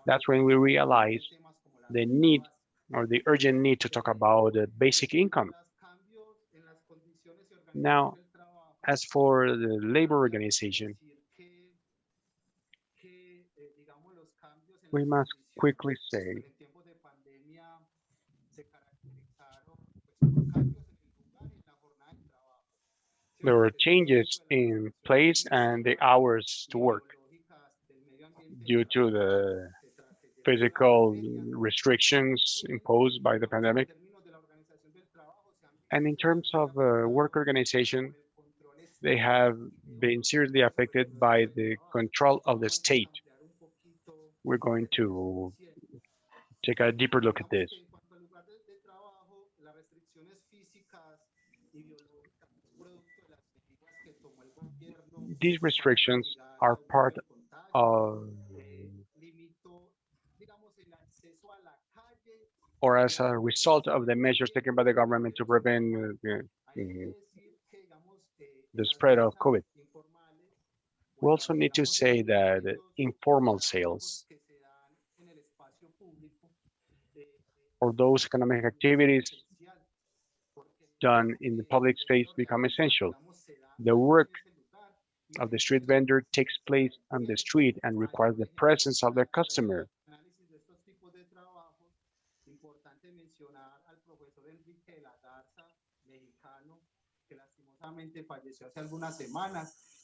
That's when we realize the need or the urgent need to talk about the basic income. Now, as for the labor organization, we must quickly say there were changes in place and the hours to work due to the physical restrictions imposed by the pandemic. And in terms of work organization, they have been seriously affected by the control of the state. We're going to take a deeper look at this. These restrictions are part of, or as a result of the measures taken by the government to prevent the spread of COVID. We also need to say that informal sales or those economic activities done in the public space become essential. The work of the street vendor takes place on the street and requires the presence of the customer.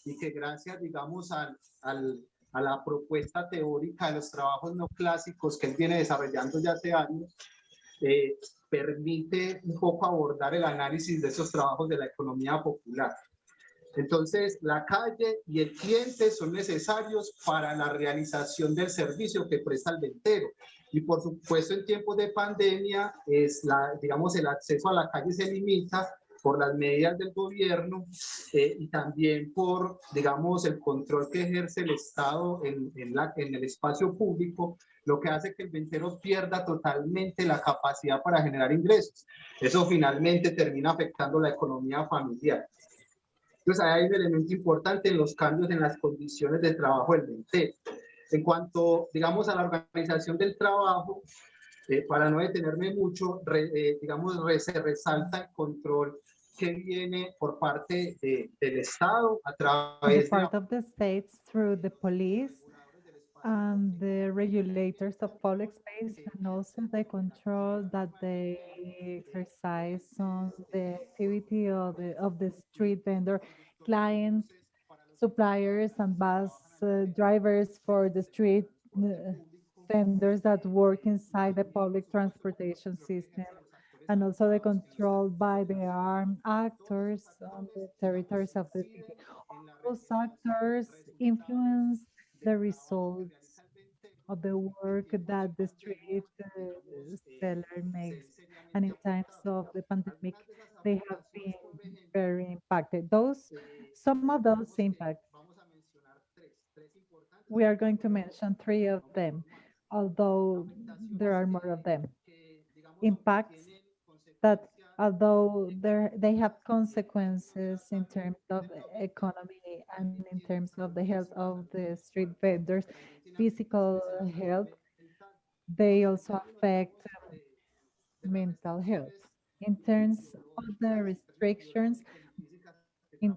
Y que gracias, digamos, a la propuesta teórica de los trabajos no clásicos que él viene desarrollando ya hace años, permite un poco abordar el análisis de esos trabajos de la economía popular. Entonces, la calle y el cliente son necesarios para la realización del servicio que presta el ventero. Y por supuesto, en tiempos de pandemia, digamos, el acceso a la calle se limita por las medidas del gobierno y también por, digamos, el control que ejerce el Estado en el espacio público, lo que hace que el ventero pierda totalmente la capacidad para generar ingresos. Eso finalmente termina afectando la economía familiar. Entonces, hay un elemento importante en los cambios en las condiciones de trabajo del ventero. En cuanto, digamos, a la organización del trabajo, para no detenerme mucho, digamos, se resalta el control que viene por parte del Estado a On the través de part of the states through the police and the regulators of public space, and also the control that they exercise on the activity of the street vendor clients, suppliers, and bus drivers for the street vendors that work inside the public transportation system, and also the control by the armed actors on the territories of the city. All those actors influence the results of the work that the street seller makes. And in times of the pandemic, they have been very impacted. Some of those impacts, we are going to mention three of them, although there are more of them. Impacts that although they have consequences in terms of the economy and in terms of the health of the street vendors, physical health, they also affect mental health. In terms of the restrictions, in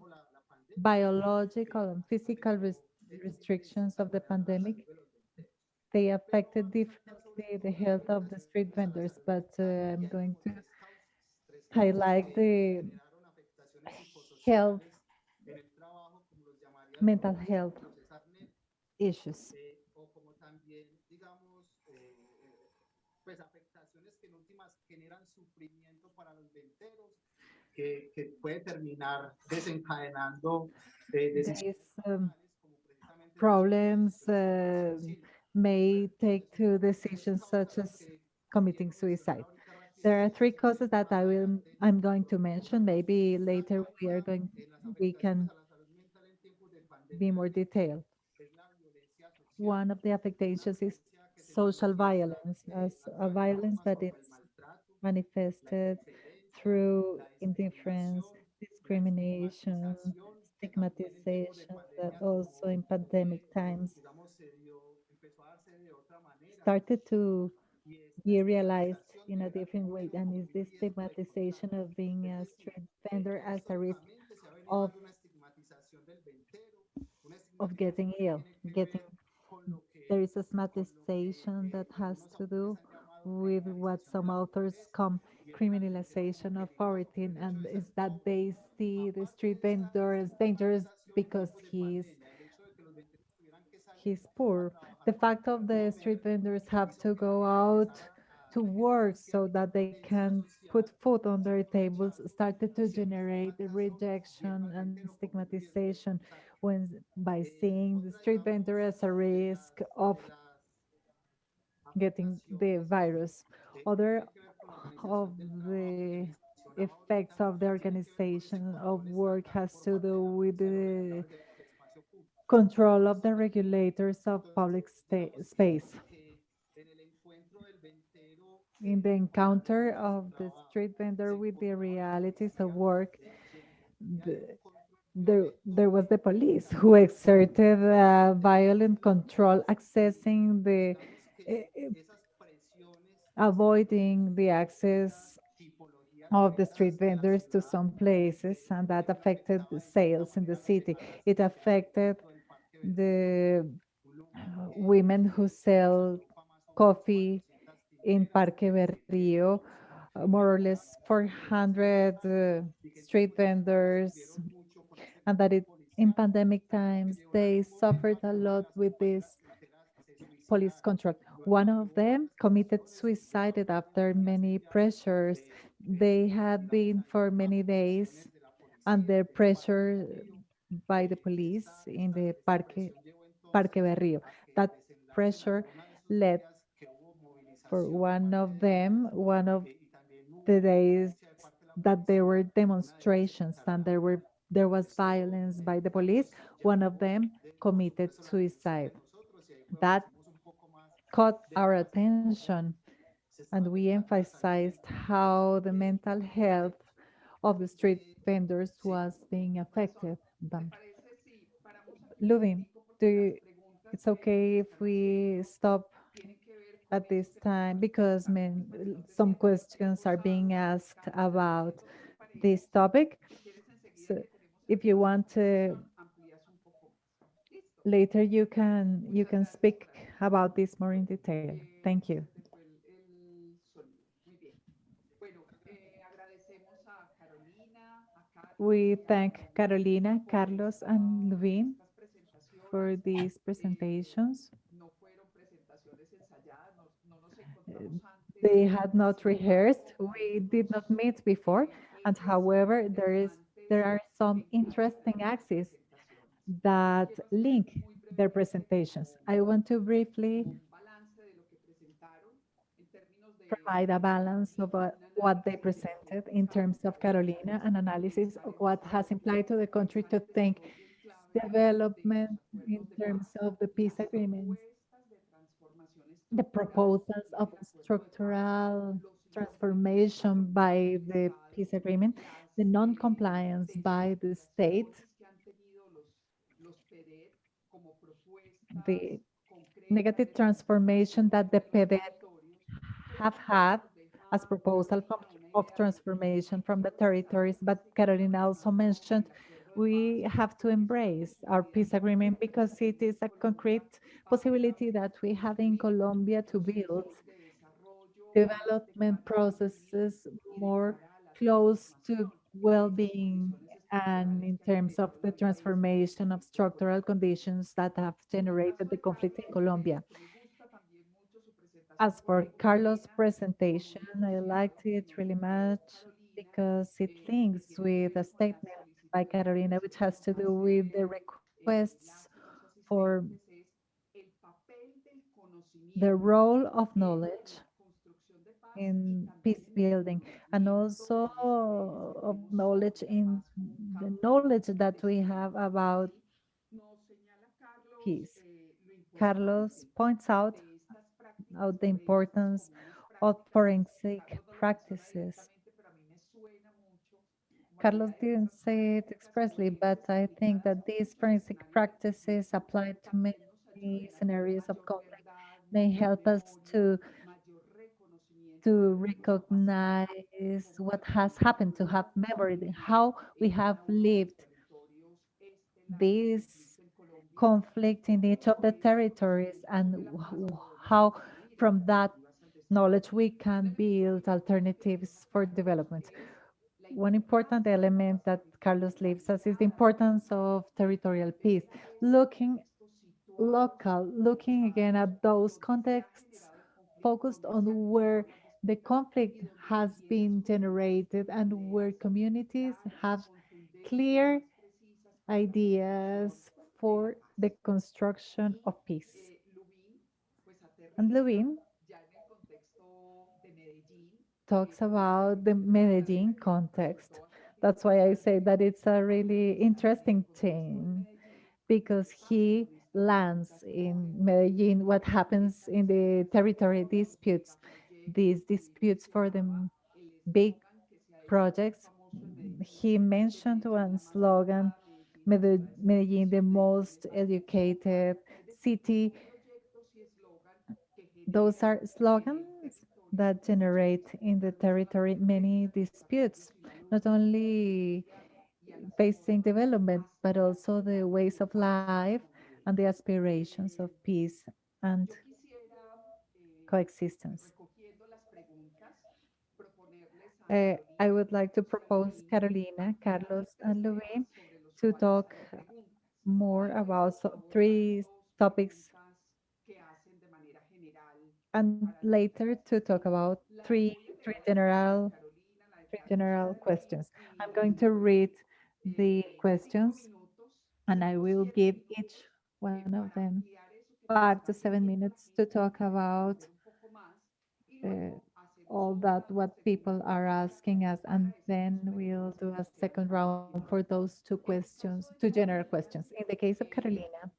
biological and physical restrictions of the pandemic, they affected differently the health of the street vendors, but I'm going to highlight the health, mental health issues. o como también, digamos, pues afectaciones que en últimas generan sufrimiento para los venteros, que puede terminar desencadenando decisiones These como precisamente problems may take to decisions such as committing suicide. There are three causes that I'm going to mention. Maybe later we can be more detailed. One of the affectations is social violence, as a violence that is manifested through indifference, discrimination, stigmatization, that also in pandemic times started to be realized in a different way, and is this stigmatization of being a street vendor as a risk of getting ill, getting there is a stigmatization that has to do with what some authors call criminalization of poverty, and is that they see the street vendor as dangerous because he's poor. The fact of the street vendors have to go out to work so that they can put food on their tables started to generate the rejection and stigmatization when by seeing the street vendor as a risk of getting the virus. Other of the effects of the organization of work has to do with the control of the regulators of public space. In the encounter of the street vendor with the realities of work, the, there was the police who exerted violent control, accessing avoiding the access of the street vendors to some places, and that affected the sales in the city. It affected the women who sell coffee in Parque Berrío, more or less 400 street vendors, and that in pandemic times they suffered a lot with this police control. One of them committed suicide after many pressures. They had been for many days under pressure by the police in the Parque Berrío. That pressure led for one of the days that there were demonstrations and there was violence by the police. One of them committed suicide. That caught our attention, and we emphasized how the mental health of the street vendors was being affected. Lubin, it's okay if we stop at this time because some questions are being asked about this topic. So if you want to, later you can speak about this more in detail. Thank you. We thank Carolina, Carlos, and Lubin for these presentations. They had not rehearsed. We did not meet before, and however, there are some interesting axes that link their presentations. I want to briefly provide a balance of what they presented in terms of Carolina, an analysis of what has implied to the country to think development in terms of the peace agreements, the proposals of structural transformation by the peace agreement, the non-compliance by the state, the negative transformation that the PD have had as proposal of transformation from the territories, but Carolina also mentioned we have to embrace our peace agreement because it is a concrete possibility that we have in Colombia to build development processes more close to well-being and in terms of the transformation of structural conditions that have generated the conflict in Colombia. As for Carlos' presentation, I liked it really much because it links with a statement by Carolina, which has to do with the requests for the role of knowledge in peace building and also of knowledge in the knowledge that we have about peace. Carlos points out the importance of forensic practices. Carlos didn't say it expressly, but I think that these forensic practices applied to many scenarios of conflict may help us to recognize what has happened, to have memory, how we have lived this conflict in each of the territories and how from that knowledge we can build alternatives for development. One important element that Carlos leaves us is the importance of territorial peace, looking local, looking again at those contexts focused on where the conflict has been generated and where communities have clear ideas for the construction of peace. And Lubin talks about the Medellin context. That's why I say that it's a really interesting thing because he lands in Medellin what happens in the territory disputes, these disputes for the big projects. He mentioned one slogan, Medellin, the most educated city. Those are slogans that generate in the territory many disputes, not only facing development, but also the ways of life and the aspirations of peace and coexistence. I would like to propose Carolina, Carlos, and Louis to talk more about three topics and later to talk about three general questions. I'm going to read the questions and I will give each one of them 5 to 7 minutes to talk about uh, all that what people are asking us, and then we'll do a second round for those two general questions. In the case of Carolina,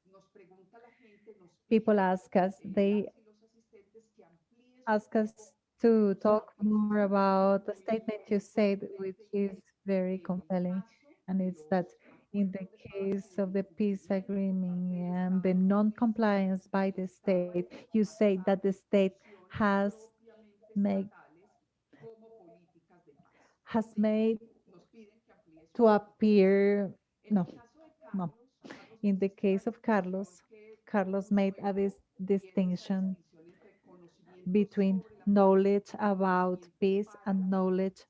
people ask us to talk more about the statement you said, which is very compelling, and it's that in the case of the peace agreement and the non-compliance by the state, you say that the state has made has made to appear, no, no. In the case of Carlos, Carlos made a distinction between knowledge about peace and knowledge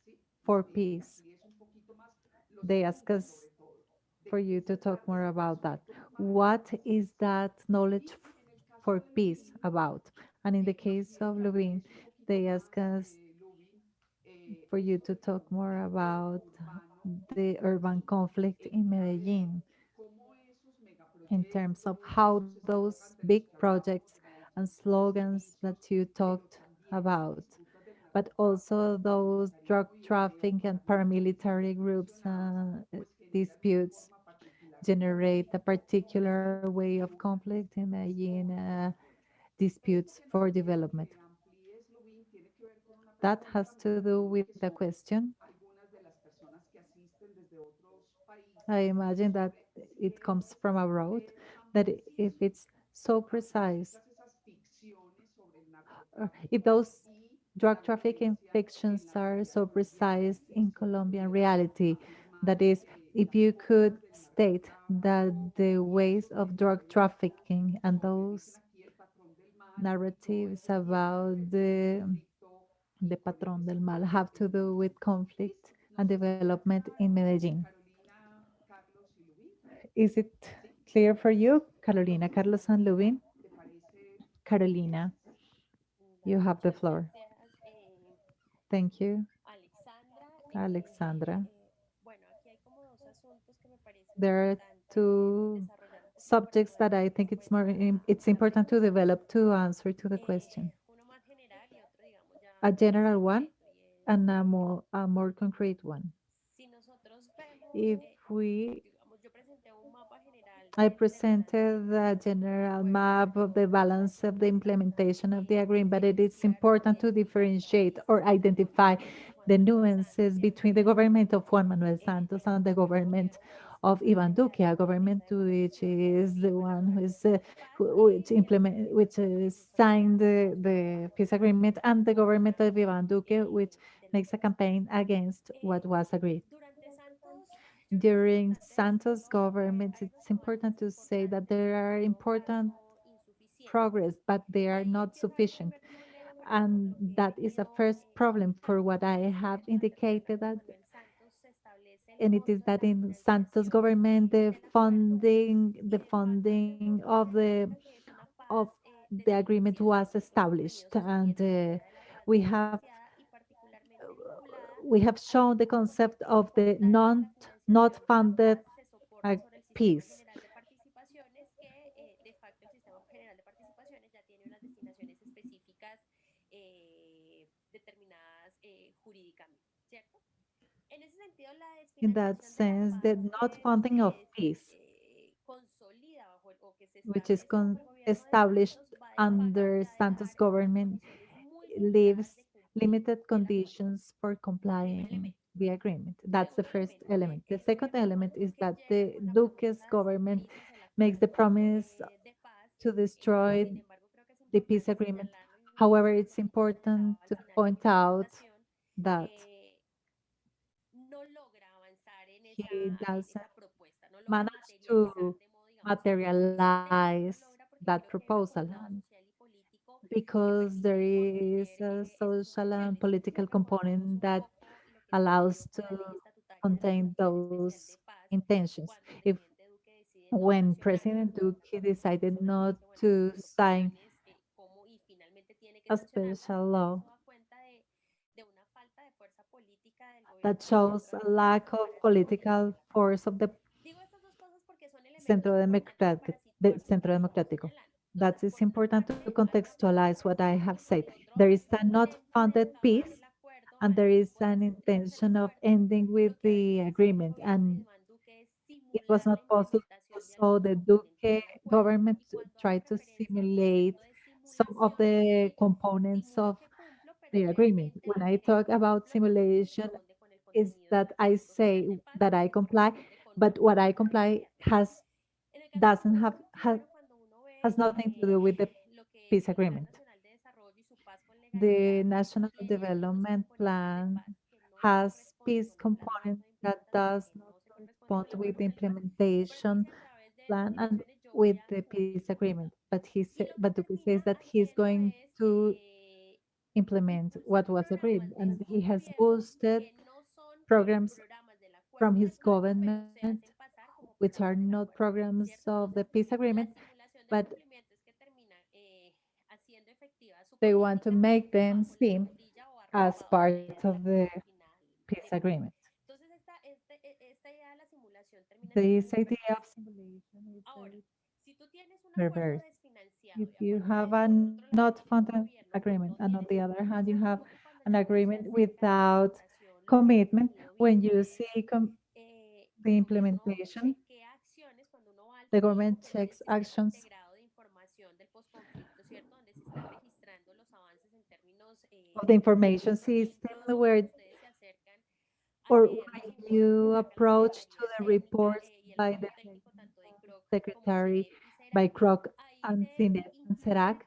for peace. They ask us for you to talk more about that. What is that knowledge for peace about? And in the case of Lubin, they ask us for you to talk more about the urban conflict in Medellin in terms of how those big projects and slogans that you talked about, but also those drug trafficking and paramilitary groups disputes generate a particular way of conflict in Medellin, disputes for development. That has to do with the question. I imagine that it comes from abroad, that if it's so precise, if those drug trafficking fictions are so precise in Colombian reality, that is, if you could state that the ways of drug trafficking and those narratives about the Patrón del Mal have to do with conflict and development in Medellin. Is it clear for you, Carolina, Carlos, and Lubin? Carolina, you have the floor. Thank you, Alexandra. There are two subjects that I think it's important to develop to answer to the question. A general one and a more concrete one. If we I presented the general map of the balance of the implementation of the agreement, but it is important to differentiate or identify the nuances between the government of Juan Manuel Santos and the government of Ivan Duque, a government which is the one who is which signed the peace agreement, and the government of Ivan Duque, which makes a campaign against what was agreed. During Santos' government, it's important to say that there are important progress, but they are not sufficient. And that is a first problem for what I have indicated that, and it is that in Santos government, the funding of the agreement was established, and we have shown the concept of the not funded uh, piece. In that sense, the not funding of peace, which is established under Santos government, leaves limited conditions for complying the agreement. That's the first element. The second element is that the Duque's government makes the promise to destroy the peace agreement. However, it's important to point out that he doesn't manage to materialize that proposal because there is a social and political component that allows to contain those intentions. If when President Duque decided not to sign a special law that shows a lack of political force of the Centro Democrático. That is important to contextualize what I have said. There is a not funded piece, and there is an intention of ending with the agreement, and it was not possible. So the Duque government tried to simulate some of the components of the agreement. When I talk about simulation, is that I say that I comply, but what I comply doesn't has nothing to do with the peace agreement. The National Development Plan has peace component that does not correspond with the implementation plan and with the peace agreement. But Duque says that he's going to implement what was agreed, and he has boosted programs from his government, which are not programs of the peace agreement, but they want to make them seem as part of the peace agreement. This idea of simulation is very perverse. If you have a not funded agreement, and on the other hand, you have an agreement without commitment, when you see the implementation, the government checks actions of the information system where or when you approach to the reports by the secretary by Kroc and Serac,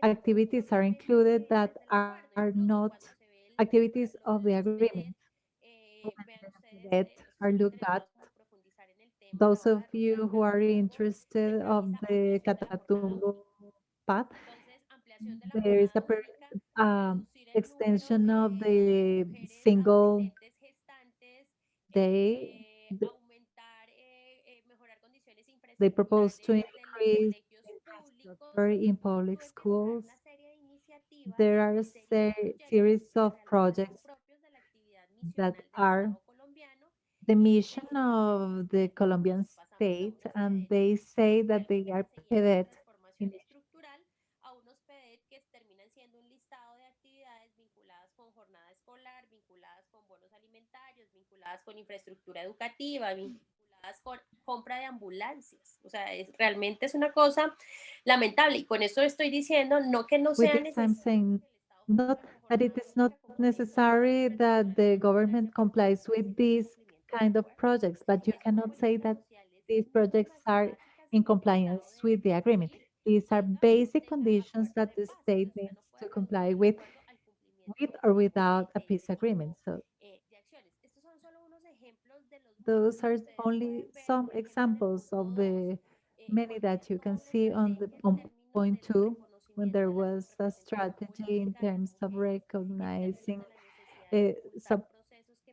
activities are included that are not activities of the agreement. That are looked at. Those of you who are interested of the Catatumbo path, there is a extension of the single day. They propose to increase infrastructure in public schools. There are a series of projects that are the mission of the Colombian state, and they say that they are PEDET. With this, I'm saying not that it is not necessary that the government complies with these kind of projects, but you cannot say that these projects are in compliance with the agreement. These are basic conditions that the state needs to comply with or without a peace agreement. So those are only some examples of the many that you can see on point two, when there was a strategy in terms of recognizing some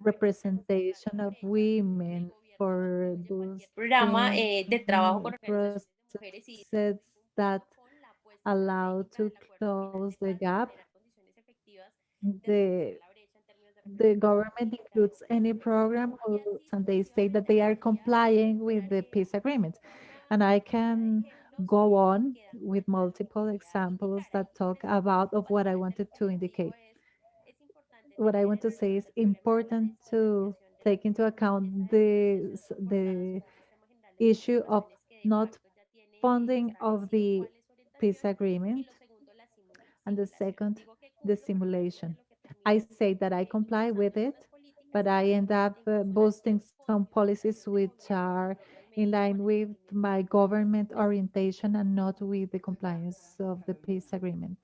representation of women for boosting processes that allow to close the gap. The the government includes any program and they say that they are complying with the peace agreement. And I can go on with multiple examples that talk about of what I wanted to indicate. What I want to say is important to take into account the issue of not funding of the peace agreement, and the second, the simulation. I say that I comply with it, but I end up boosting some policies which are in line with my government orientation and not with the compliance of the peace agreement.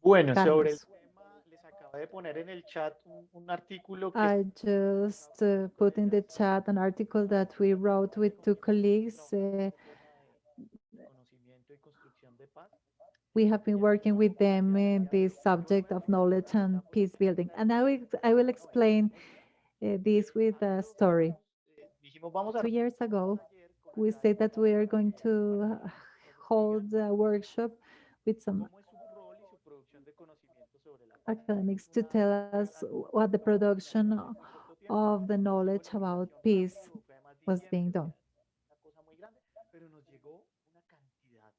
Bueno, sobre el Carlos. tema, les acabo de poner en el chat un artículo que I just put in the chat an article that we wrote with two colleagues. conocimiento y construcción de paz. We have been working with them in this subject of knowledge and peace building. And I will explain this with a story. Dijimos, vamos a 2 years ago, we said that we are going to hold a workshop with some cómo es su rol y su producción de conocimiento sobre la paz. academics to tell us what the production of the knowledge about peace was being done. Una cosa muy grande, pero nos llegó una cantidad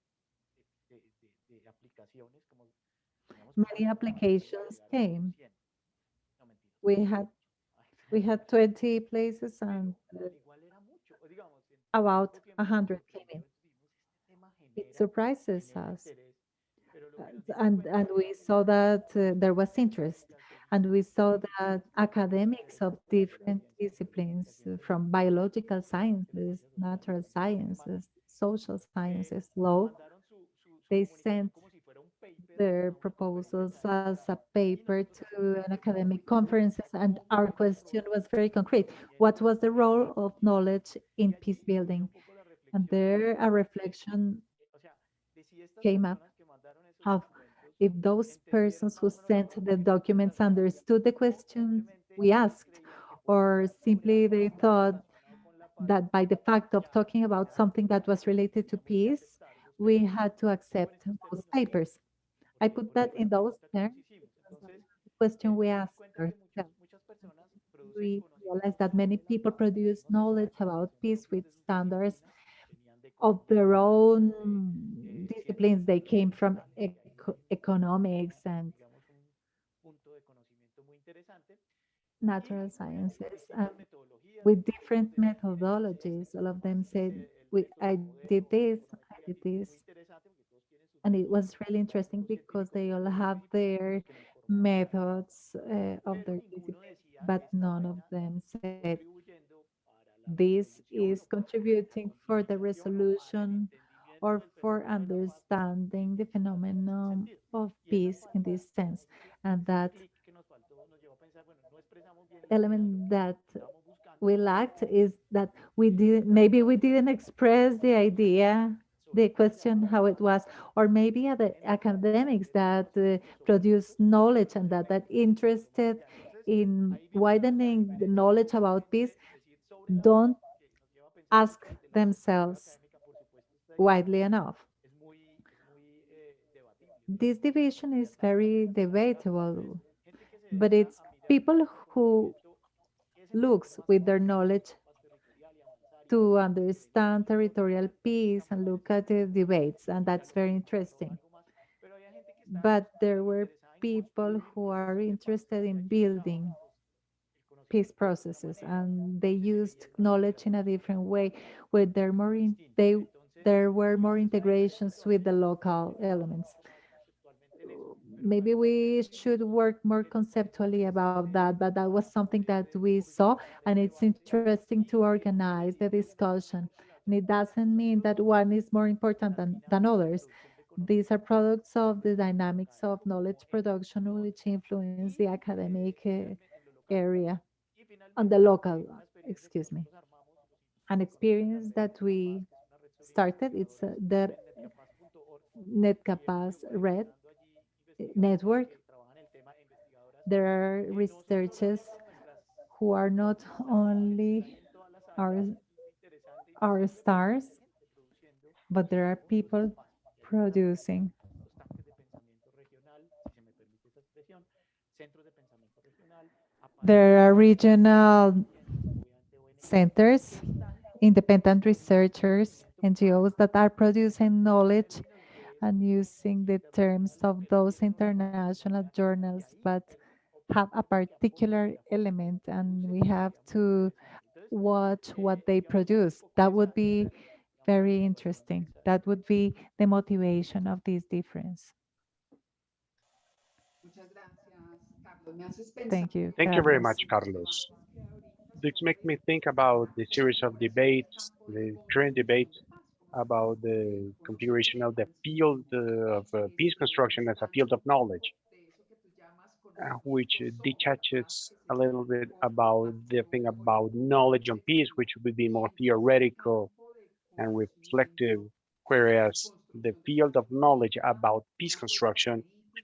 de aplicaciones, como teníamos como Many applications came. 100. No, mentira. We had 20 places and Igual era mucho, o digamos, en about poco tiempo 100 lo came in. vimos, este tema It surprises us. interés, pero lo que nos dimos And cuenta we saw that there was interest, and we saw that academics of different disciplines from biological sciences, natural sciences, social sciences, law, mandaron they comunicación sent como si fuera un paper their proposals as a paper to an academic conferences, and our question was very concrete. What was the role of knowledge in peace building? And there a reflection came up of if those persons who sent the documents understood the questions we asked, or simply they thought that by the fact of talking about something that was related to peace, we had to accept those papers. I put that in those terms because that's the question we asked ourselves. We realized that many people produce knowledge about peace with standards of their own disciplines. They came from economics and natural sciences, and with different methodologies. All of them said, I did this, I did this. And it was really interesting because they all have their methods of their discipline, but none of them said this is contributing for the resolution or for understanding the phenomenon of peace in this sense. And that element that we lacked is that maybe we didn't express the idea, the question how it was, or maybe other academics that produce knowledge and that interested in widening the knowledge about peace don't ask themselves widely enough. This division is very debatable, but it's people who looks with their knowledge to understand territorial peace and look at the debates, and that's very interesting. But there were people who are interested in building peace processes, and they used knowledge in a different way, where there were more integrations with the local elements. Maybe we should work more conceptually about that, but that was something that we saw, and it's interesting to organize the discussion. And it doesn't mean that one is more important than others. These are products of the dynamics of knowledge production, which influence the academic area on the local, excuse me. An experience that we started, it's the NetCAPAZ Red network. There are researchers who are not only our, our stars, but there are people producing. There are regional centers, independent researchers, NGOs that are producing knowledge and using the terms of those international journals, but have a particular element, and we have to watch what they produce. That would be very interesting. That would be the motivation of this difference. Thank you, Thank you very much, Carlos. Carlos. This makes me think about the series of debates, the current debates about the configuration of the field of peace construction as a field of knowledge, which detaches a little bit about the thing about knowledge on peace, which would be more theoretical and reflective, whereas the field of knowledge about peace construction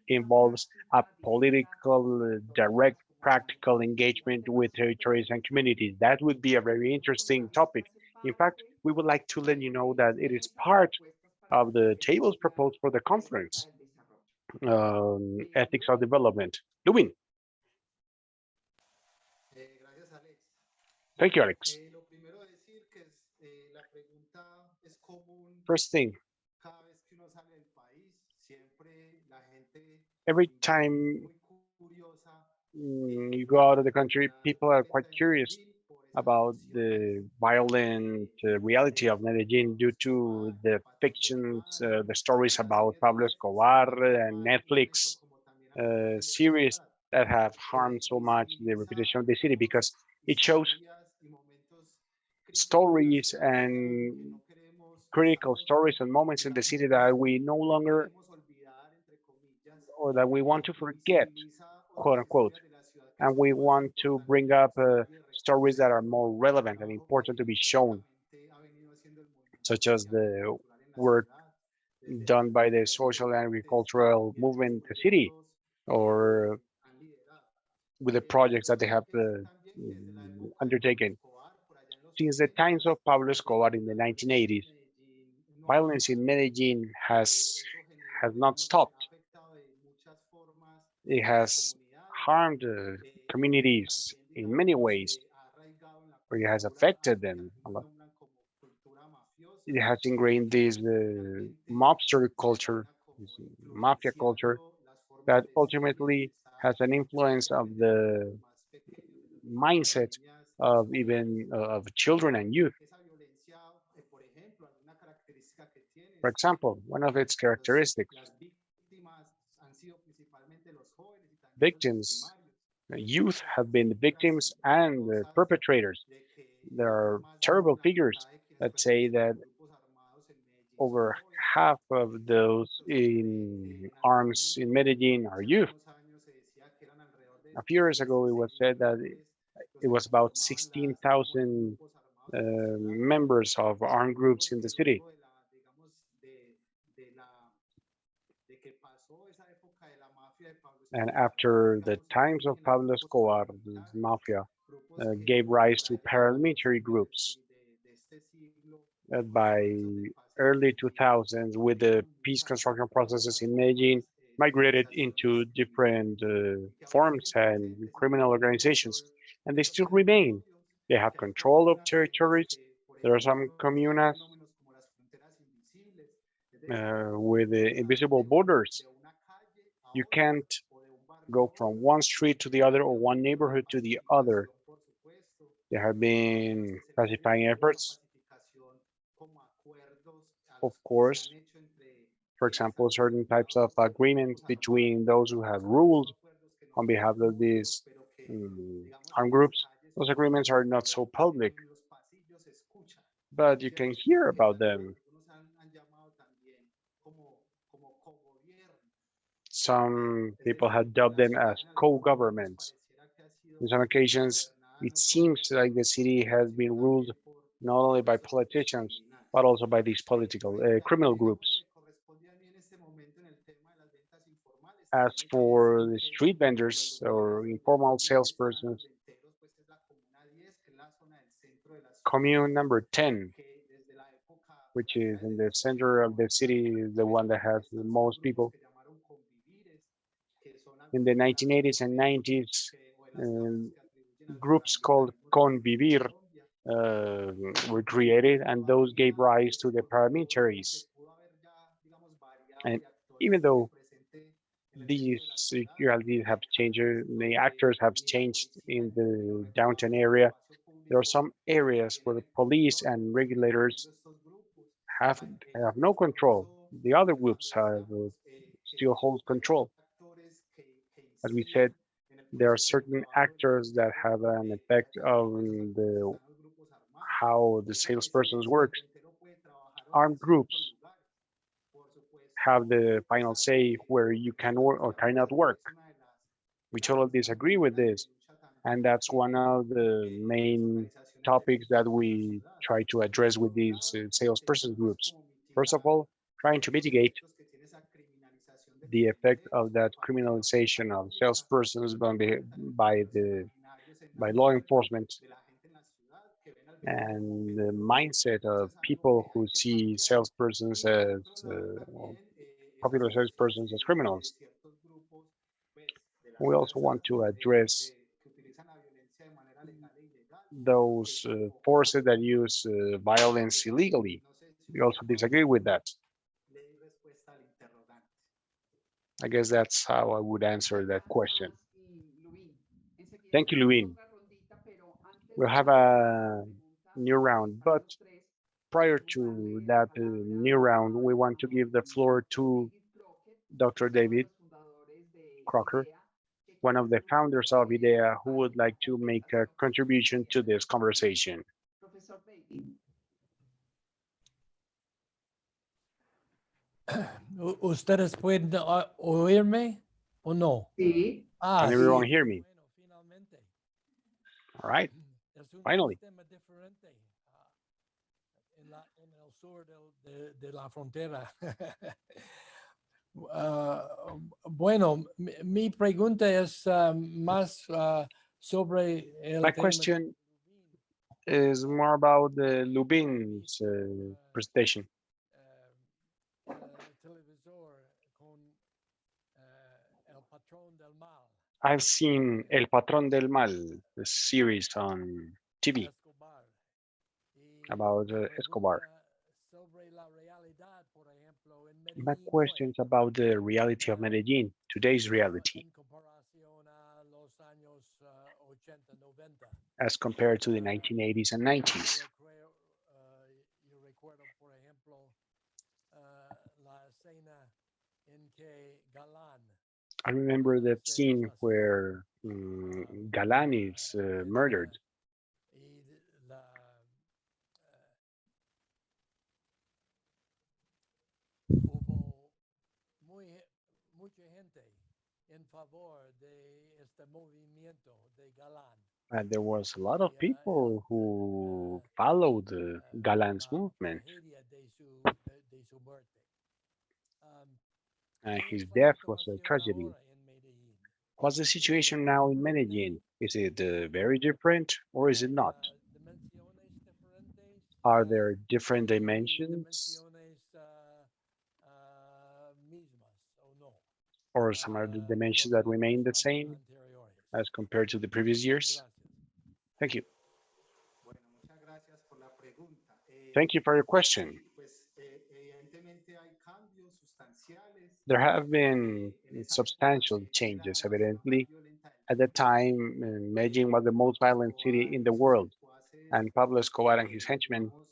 involves a political, direct, practical engagement with territories and communities. That would be a very interesting topic. In fact, we would like to let you know that it is part of the tables proposed for the conference, ethics of development. Lubin, Gracias, Alex. thank you, Alex. Lo primero decir que la pregunta es común First thing, cada vez que uno sale del país, siempre la gente every time muy curiosa you go out of the country, la people are quite violenta de curious Medellín por esas about ficciones the violent reality of Medellin due to Escobar, the Patricio fictions, Alemán, the stories las about series de Pablo Netflix Escobar que han and mal no han hecho Netflix como también a mucha series celebridad. that have harmed so much the reputation of the city because it shows Historias y momentos críticos de la stories ciudad que and no queremos pasar critical por stories and moments in the city alto that we no o longer queremos olvidar, entre comillas, or that we want to forget, quote unquote, and we want to bring up stories that are more relevant and important to be shown, such as the work done by the social and agricultural movement in the city, or with the projects that they have undertaken. Since the times of Pablo Escobar in the 1980s, violence in Medellin has not stopped. It has harmed communities in many ways, or it has affected them a lot. It has ingrained this mobster culture, this mafia culture, that ultimately has an influence of the mindset of even of children and youth. For example, one of its characteristics, victims, youth have been the victims and the perpetrators. There are terrible figures that say that over half of those in arms in Medellin are youth. A few years ago, it was said that it was about 16,000 members of armed groups in the city. And after the times of Pablo Escobar, the mafia gave rise to paramilitary groups. By early 2000s, with the peace construction processes in Medellin, migrated into different forms and criminal organizations, and they still remain. They have control of territories. There are some comunas with invisible borders. You can't go from one street to the other or one neighborhood to the other. There have been pacifying efforts, of course. For example, certain types of agreements between those who have ruled on behalf of these armed groups. Those agreements are not so public, but you can hear about them. Some people have dubbed them as co-governments. On some occasions, it seems like the city has been ruled not only by politicians, but also by these political criminal groups. As for the street vendors or informal salespersons, commune number 10, which is in the center of the city, is the one that has the most people. In the 1980s and 90s, groups called Convivir were created, and those gave rise to the paramilitaries. And even though these realities have changed, the actors have changed in the downtown area, there are some areas where the police and regulators have no control. The other groups have still hold control. As we said, there are certain actors that have an effect on the how the salespersons works. Armed groups have the final say where you can work or cannot work. We totally disagree with this, and that's one of the main topics that we try to address with these salesperson groups. First of all, trying to mitigate the effect of that criminalization of salespersons by law enforcement and the mindset of people who see salespersons as popular salespersons as criminals. We also want to address those forces that use violence illegally. We also disagree with that. I guess that's how I would answer that question. Thank you, Lubín. We'll have a new round, but prior to that new round, we want to give the floor to Dr. David Crocker, one of the founders of IDEA, who would like to make a contribution to this conversation. ¿Ustedes pueden oírme? ¿O no? Sí. Can Sí. everyone hear me? Bueno, finalmente. All right, Es un finally. sistema diferente en el sur de la frontera. Bueno, mi pregunta es más sobre el My tema question is more about the Lubin's presentation. televisor con el patrón del mal. I've seen El Patrón del Mal, the series on TV Escobar. about Mi Escobar. pregunta sobre la realidad, por ejemplo, en My Medellín question is about the reality of Medellin, today's reality, en comparación a los años 80, 90. as compared to the 1980s and 90s. Yo recuerdo, por ejemplo, la escena en que Galán I remember the scene where Galan is murdered. y la hubo mucha gente en favor de este movimiento de Galán. And there was a lot of people who followed Galan's movement, Tragedia de su muerte. and ¿Qué his es la death was a situación tragedy. ahora en Medellín? What's the situation now in Medellin? Is it very different or is it not? Dimensiones diferentes, Are there different y dimensions dimensiones mismas o no? or some other de dimensions los that remain años the same anteriores. as compared to the previous years? Gracias. Thank you. Bueno, muchas gracias por la pregunta. Thank you for your question. Sí, pues evidentemente hay cambios sustanciales. There have been En esa substantial época changes, era la zona más evidently. violenta del At the mundo. time, Medellin was the most violent city in the world, and Pablo Escobar and his henchmen Digamos,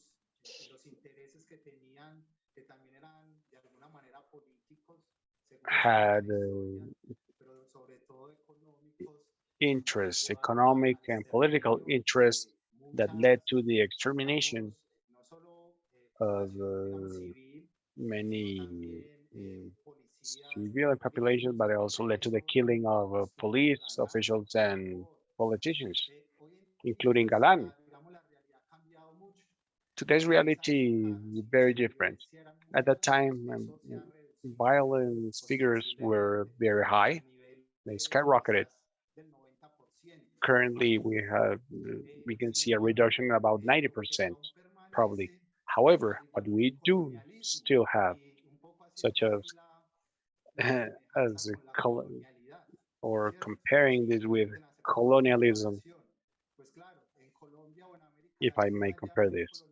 los intereses que tenían, que también eran de alguna manera políticos, según had la historia, pero sobre todo económicos, interests, llevaron economic al and political exterminio interests de that muchas, led to the extermination digamos, no solo of población, digamos, civil, sino many también policías, civilian populations, but it also led to the killing of police officials and politicians, Hoy en día, including pues, Galan. digamos, la realidad ha cambiado mucho. Today's reality is very different. At that time, violence figures were very high. They skyrocketed. Currently, we can see a reduction of about 90%, probably. However, what we do still have, such as as or comparing this with colonialism, if I may compare this.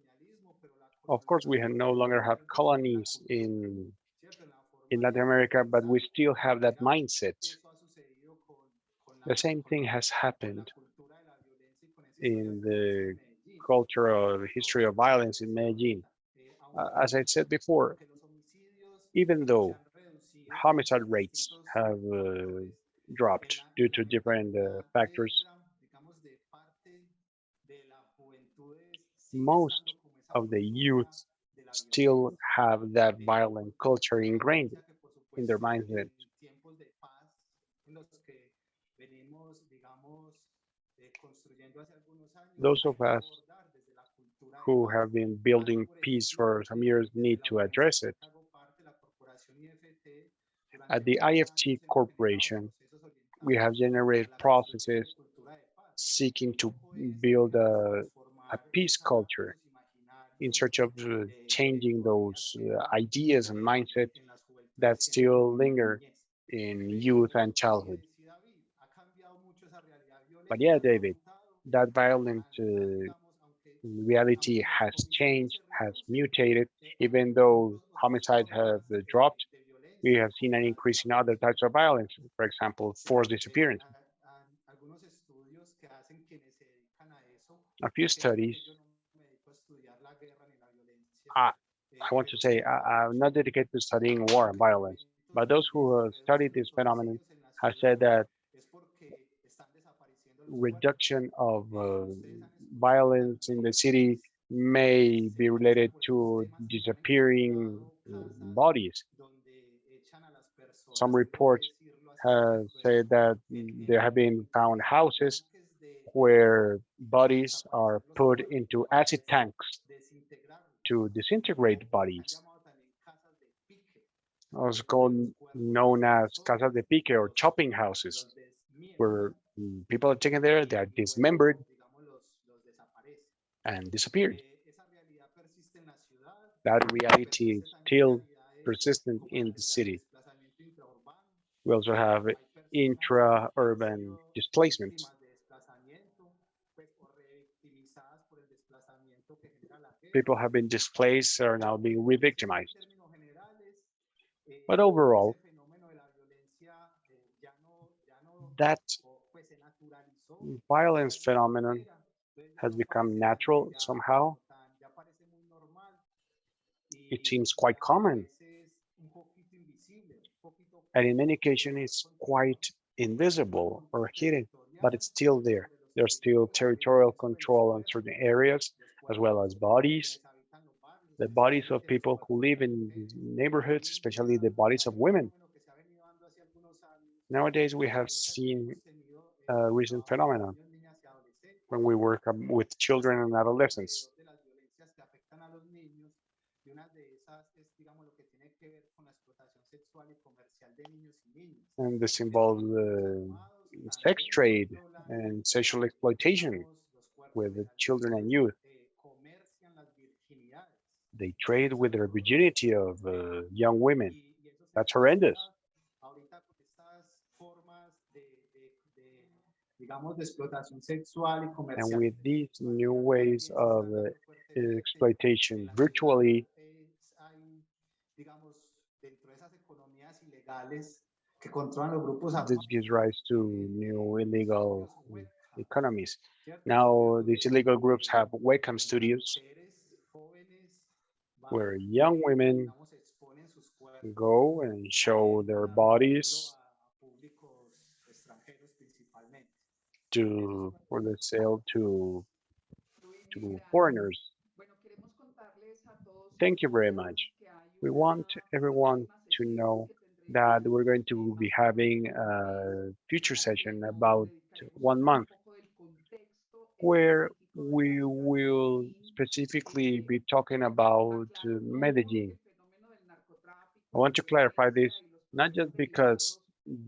Of course, we no longer have colonies in Latin America, but we still have that mindset. The same thing has happened in the cultural history of violence in Medellin. As I said before, even though homicide rates have dropped due to different factors, most of the youth still have that violent culture ingrained in their mindset. Those of us who have been building peace for some years need to address it. At the IFT Corporation, we have generated processes seeking to build a peace culture in search of changing those ideas and mindset that still linger in youth and childhood. But yeah, David, that violent reality has changed, has mutated. Even though homicides have dropped, we have seen an increase in other types of violence, for example, forced disappearance. A few studies, I want to say, I'm not dedicated to studying war and violence, but those who have studied this phenomenon have said that reduction of violence in the city may be related to disappearing bodies. Some reports has said that there have been found houses where bodies are put into acid tanks to disintegrate bodies, also called known as casas de pique or chopping houses, where people are taken there, they are dismembered and disappeared. That reality is still persistent in the city. We also have intra-urban displacement. People have been displaced, are now being re-victimized. But overall, that violence phenomenon has become natural somehow. It seems quite common. And in many occasions, it's quite invisible or hidden, but it's still there. There's still territorial control on certain areas, as well as bodies, the bodies of people who live in neighborhoods, especially the bodies of women. Nowadays, we have seen a recent phenomenon when we work with children and adolescents. And this involves sex trade and sexual exploitation with the children and youth. They trade with the virginity of young women. That's horrendous. And with these new ways of exploitation virtually, this gives rise to new illegal economies. Now, these illegal groups have webcam studios where young women go and show their bodies for the sale to foreigners. Thank you very much. We want everyone to know that we're going to be having a future session about 1 month where we will specifically be talking about Medellin. I want to clarify this, not just because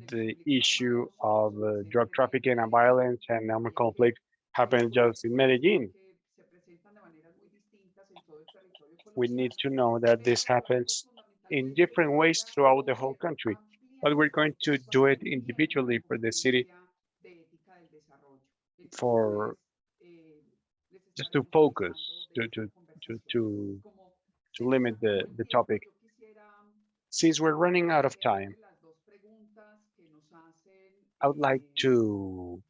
the issue of drug trafficking and violence and armed conflict happened just in Medellin. We need to know that this happens in different ways throughout the whole country, but we're going to do it individually for the city for just to focus, to limit the topic. Since we're running out of time, I would like to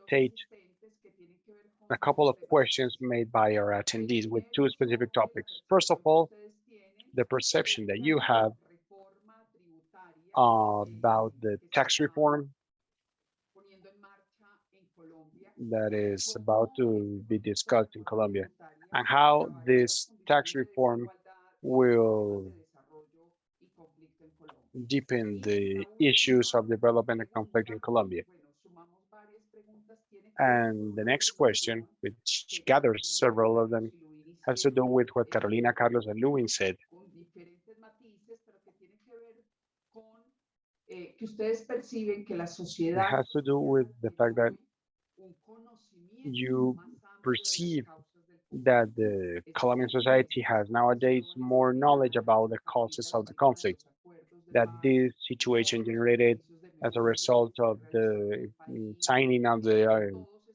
state a couple of questions made by our attendees with two specific topics. First of all, the perception that you have about the tax reform that is about to be discussed in Colombia, and how this tax reform will deepen the issues of development and conflict in Colombia. And the next question, which gathers several of them, has to do with what Carolina, Carlos, and Lubín said. It has to do with the fact that you perceive that the Colombian society has nowadays more knowledge about the causes of the conflict, that this situation generated as a result of the signing of the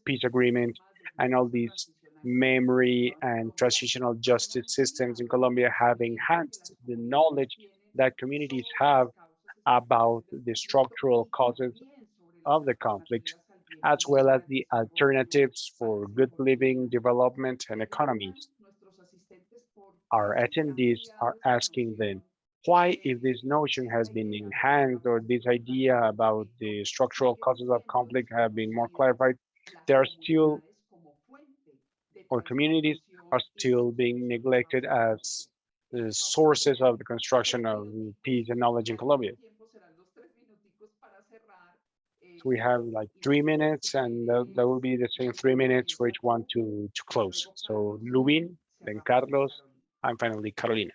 peace agreement and all these memory and transitional justice systems in Colombia have enhanced the knowledge that communities have about the structural causes of the conflict, as well as the alternatives for good living, development, and economies. Our attendees are asking then, why, if this notion has been enhanced or this idea about the structural causes of conflict have been more clarified, there are still, or communities are still being neglected as the sources of the construction of peace and knowledge in Colombia? So we have like 3 minutes, and that will be the same 3 minutes for each one to close. So Lubin, then Carlos, and finally Carolina.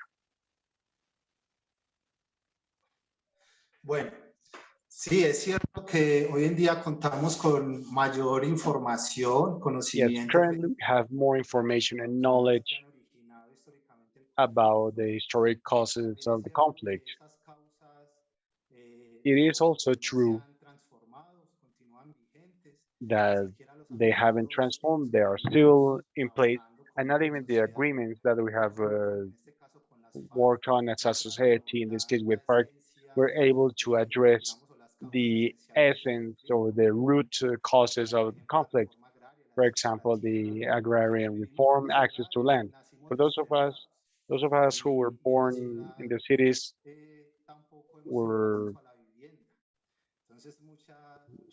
Bueno, sí, es cierto que hoy en día contamos con mayor información, Yes, conocimiento currently we have more information and knowledge about the historic causes of the conflict. esas causas It is also no true se han transformado, continúan vigentes, that siquiera los they haven't acuerdos transformed, they que are still in place, trabajando and como not even the sociedad, agreements that we have en este caso con las FARC, worked on as a society, in this case with FARC, esencia, we're able to address digamos, o las causas the esenciales del essence conflicto, or the root causes por of the ejemplo, la conflict. reforma agraria, el For acceso a la example, tierra, the porque agrarian vivimos en reform, las access to ciudades, land. nacimos For those of us who were y la born in ciudad the cities, tampoco hemos tenido were, acceso a la vivienda. Entonces, muchos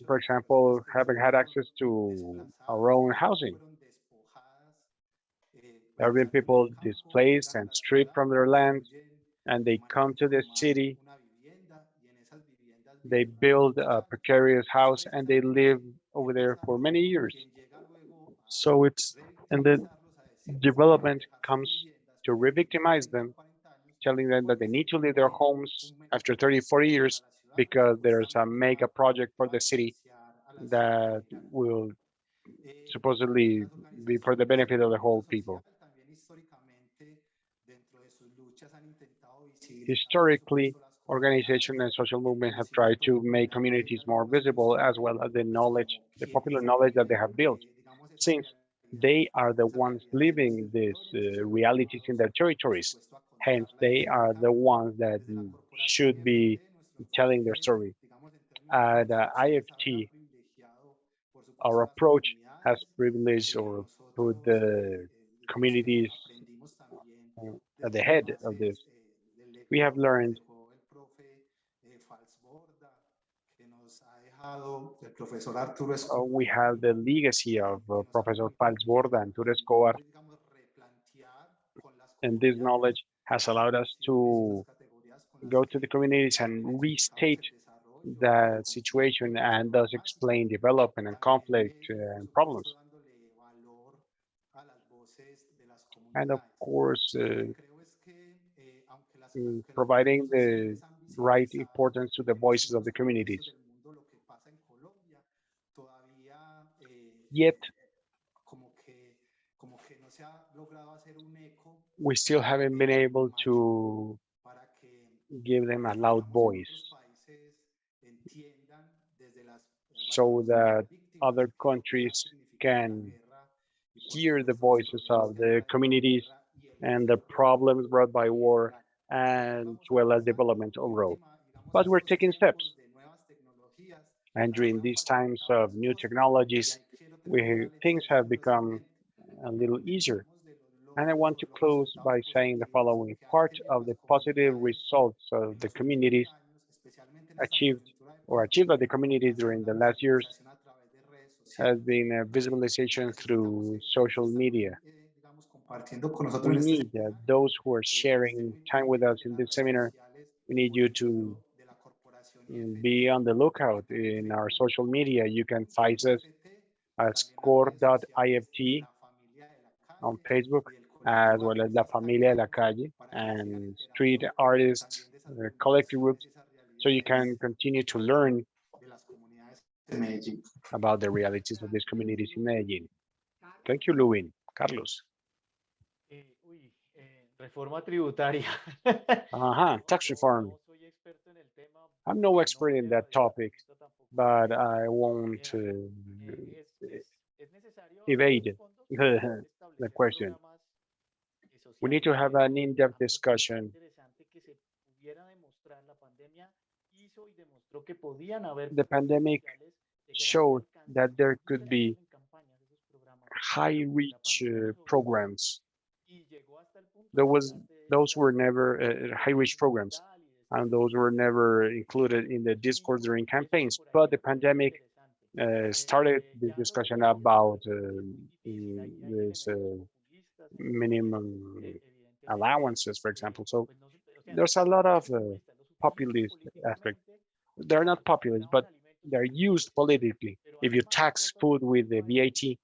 for de las personas example, que haven't had fueron access to our desplazadas own housing. fueron despojadas, There have been salieron del people campo, displaced llegan a and la stripped ciudad, from their land, construyen and de they manera come to the informal city, una vivienda y en esas viviendas they viven durante build muchos a años. precarious house, and they Después, live ¿qué over there pasa for many luego? years. Quien llega luego So it's, a and the revictimizarlos, a decirles que deben development dejar sus comes viviendas to porque tienen re-victimize 30 o them, 40 años, telling them that they porque se need to leave their impone homes un after megaproyecto 30, 40 para years la ciudad que because there's a supuestamente mega project for va a the city beneficiar a las that comunidades. will Y supposedly las be for the organizaciones del benefit of the movimiento whole people. social también históricamente dentro de sus luchas han intentado visibilizar, por Historically, supuesto, las organization comunidades, and social el movement have tried conocimiento to make popular que communities ellas more mismas visible, as construyen, well as the pues knowledge, como the popular quienes knowledge that they viven, have built, digamos, since they are the ones esas realidades en living sus these territorios, realities in their por territories. supuesto, a Hence, contarla they desde el are the campo. ones that Desde la corporación should be IFT, nuestro telling their enfoque, story. digamos, en términos At políticos, es desarrollar IFT, privilegiado, por our supuesto, las approach has comunidades. privileged or put Nosotros, the digamos que communities aprendimos también at de the las head of bases this. del We have legado que nos learned, dejó el profe Falsborda, que nos ha dejado el profesor Arturo we Escobar, have the legacy of que nos ha Professor permitido, Falsborda and Ture Escobar, digamos, replantear con las and this comunidades, knowledge has allowed us las to categorías con las go to the que communities and explicamos restate el desarrollo, el that conflicto situation y las and thus problemáticas. explain development and También, conflict por and supuesto, problems. dándole valor a las voces de las And of comunidades. course, Lo que creo es que, aunque los providing gobiernos the nacionales han right visibilizado importance to the en voices of distintos the contextos communities. del mundo lo que pasa en Colombia, todavía Yet, como que no se ha logrado hacer un eco we still haven't been able to para que, give them a loud digamos, en otros voice países entiendan desde las so perspectivas de that las víctimas other lo que ha countries significado la can guerra y, por hear the supuesto, los voices problemas of que the trae la communities guerra y el and the desarrollo. problems brought by war, Entonces and as vamos a well as avanzar. development Y overall. digamos, But we're estos taking steps. tiempos de nuevas tecnologías And during ayudan a these times facilitar of las new cosas. Y technologies, ahí quiero terminar, Alex, things have diciendo lo become siguiente. a little Parte, easier. digamos, de los And I logros want o to de los close resultados by saying the positivos following. que han Part tenido of the las positive comunidades results en of the los últimos communities años, especialmente en esta achieved coyuntura de or achieved by pandemia, the communities ha sido during the la last years visibilización a través de redes has sociales. been a visibilization Necesitamos through que social estén, media. digamos, compartiendo con nosotros We en este need seminario, those who are estén sharing muy time with us pendientes de in las this redes seminar. sociales, We need por you to ejemplo, de la corporación be IFT, on the pero lookout también in de our Grupo social media. You can find us Core.ift, as también las redes sociales de core.ift la familia de la on calle Facebook, y del as colectivo well as La Artistas Familia de la Callejeros, Calle para que sigan and street enterándose artists también de esas collective groups, vulneraciones y esas so you realidades can continue to learn de las comunidades de Medellín. about the realities of these communities in Medellin. Thank you, Lubin. Carlos. Reforma tributaria. Tax reform. No soy experto en el tema, I'm no no expert voy in a that evadir la topic, pregunta tampoco. but I won't Es necesario evade the establecer question. programas We need sociales. to have an in-depth A mí me pareció discussion. interesante que se pudiera demostrar, la pandemia hizo y demostró que podían haber The pandemic sociales de gran showed alcance that there could invertidos be en campañas, esos programas. high La reach pandemia nos obligó programs. y llegó hasta el punto de hablar Those were de never high reach programs, digital y de and those were never included in the discourse during campaigns. But the pandemic started this ya lo discussion demás about es difícil, hay this elementos populistas, minimum evidentemente, allowances, for example. So o sea, there's a lot no of es populista, los unimos populist aspect. políticamente They're not populist, but they're used politically. If you tax food with the VAT,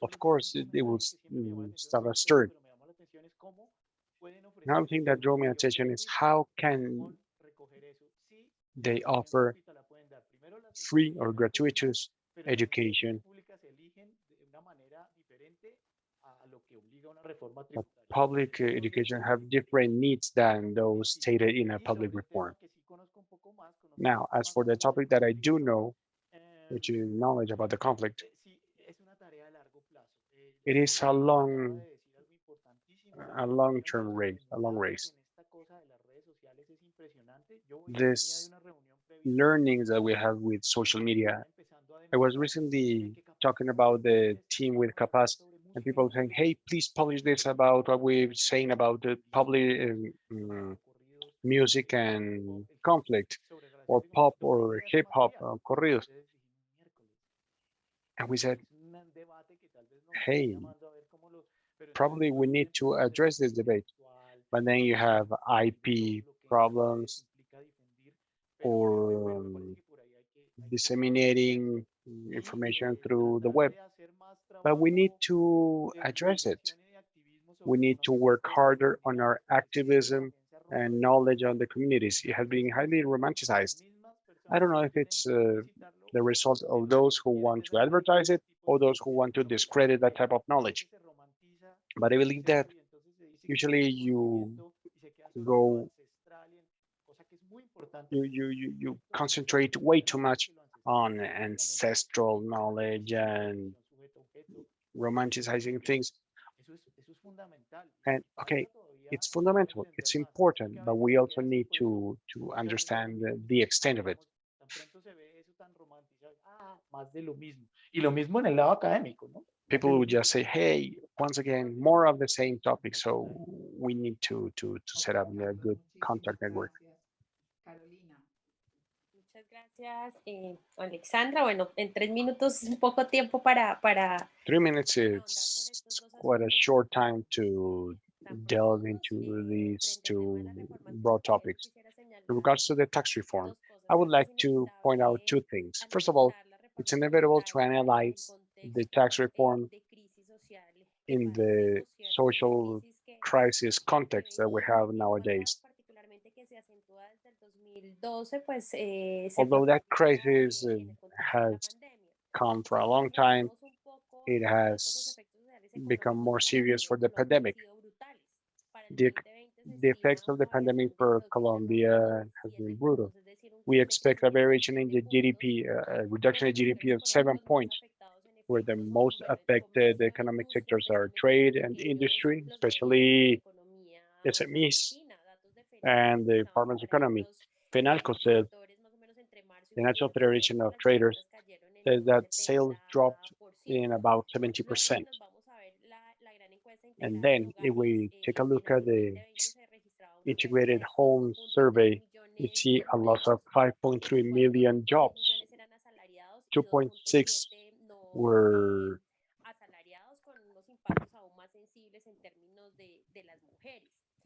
of course, it will start a stir. Another thing that drew my attention is how can they offer free or gratuitous education, but public education have different needs than those stated in a public reform. Now, as for the topic that I do know, which is knowledge about the conflict, it is a long-term race, a long race. This learnings that we have with social media. I was recently talking about the team with CAPAZ and people saying, hey, please publish this about what we're saying about the public music and conflict, or pop or hip hop corridos. And we said, hey, probably we need to address this debate. But then you have IP problems or disseminating information through the web. But we need to address it. We need to work harder on our activism and knowledge on the communities. It has been highly romanticized. I don't know if it's the result of those who want to advertise it or those who want to discredit that type of knowledge. But I believe that usually you go, you concentrate way too much on ancestral knowledge and romanticizing things. And okay, it's fundamental, it's important, but we also need to understand the extent of it. People would just say, hey, once again, more of the same topic, so we need to set up a good contact network. Carolina. Muchas gracias, Alexandra. Bueno, en 3 minutos es un poco tiempo para 3 minutes is quite a short time to delve into these two broad topics. In regards to the tax reform, I would like to point out 2 things. First of all, it's inevitable to analyze the tax reform in the social crisis context that we have nowadays. Although that crisis has come for a long time, it has become more serious for the pandemic. The effects of the pandemic for Colombia has been brutal. We expect a variation in the GDP, a reduction in GDP of 7 points, where the most affected economic sectors are trade and industry, especially SMEs and the farmers' economy. FENALCO said, the National Federation of Traders, says that sales dropped in about 70%. And then if we take a look at the integrated home survey, we see a loss of 5.3 million jobs. 2.6 were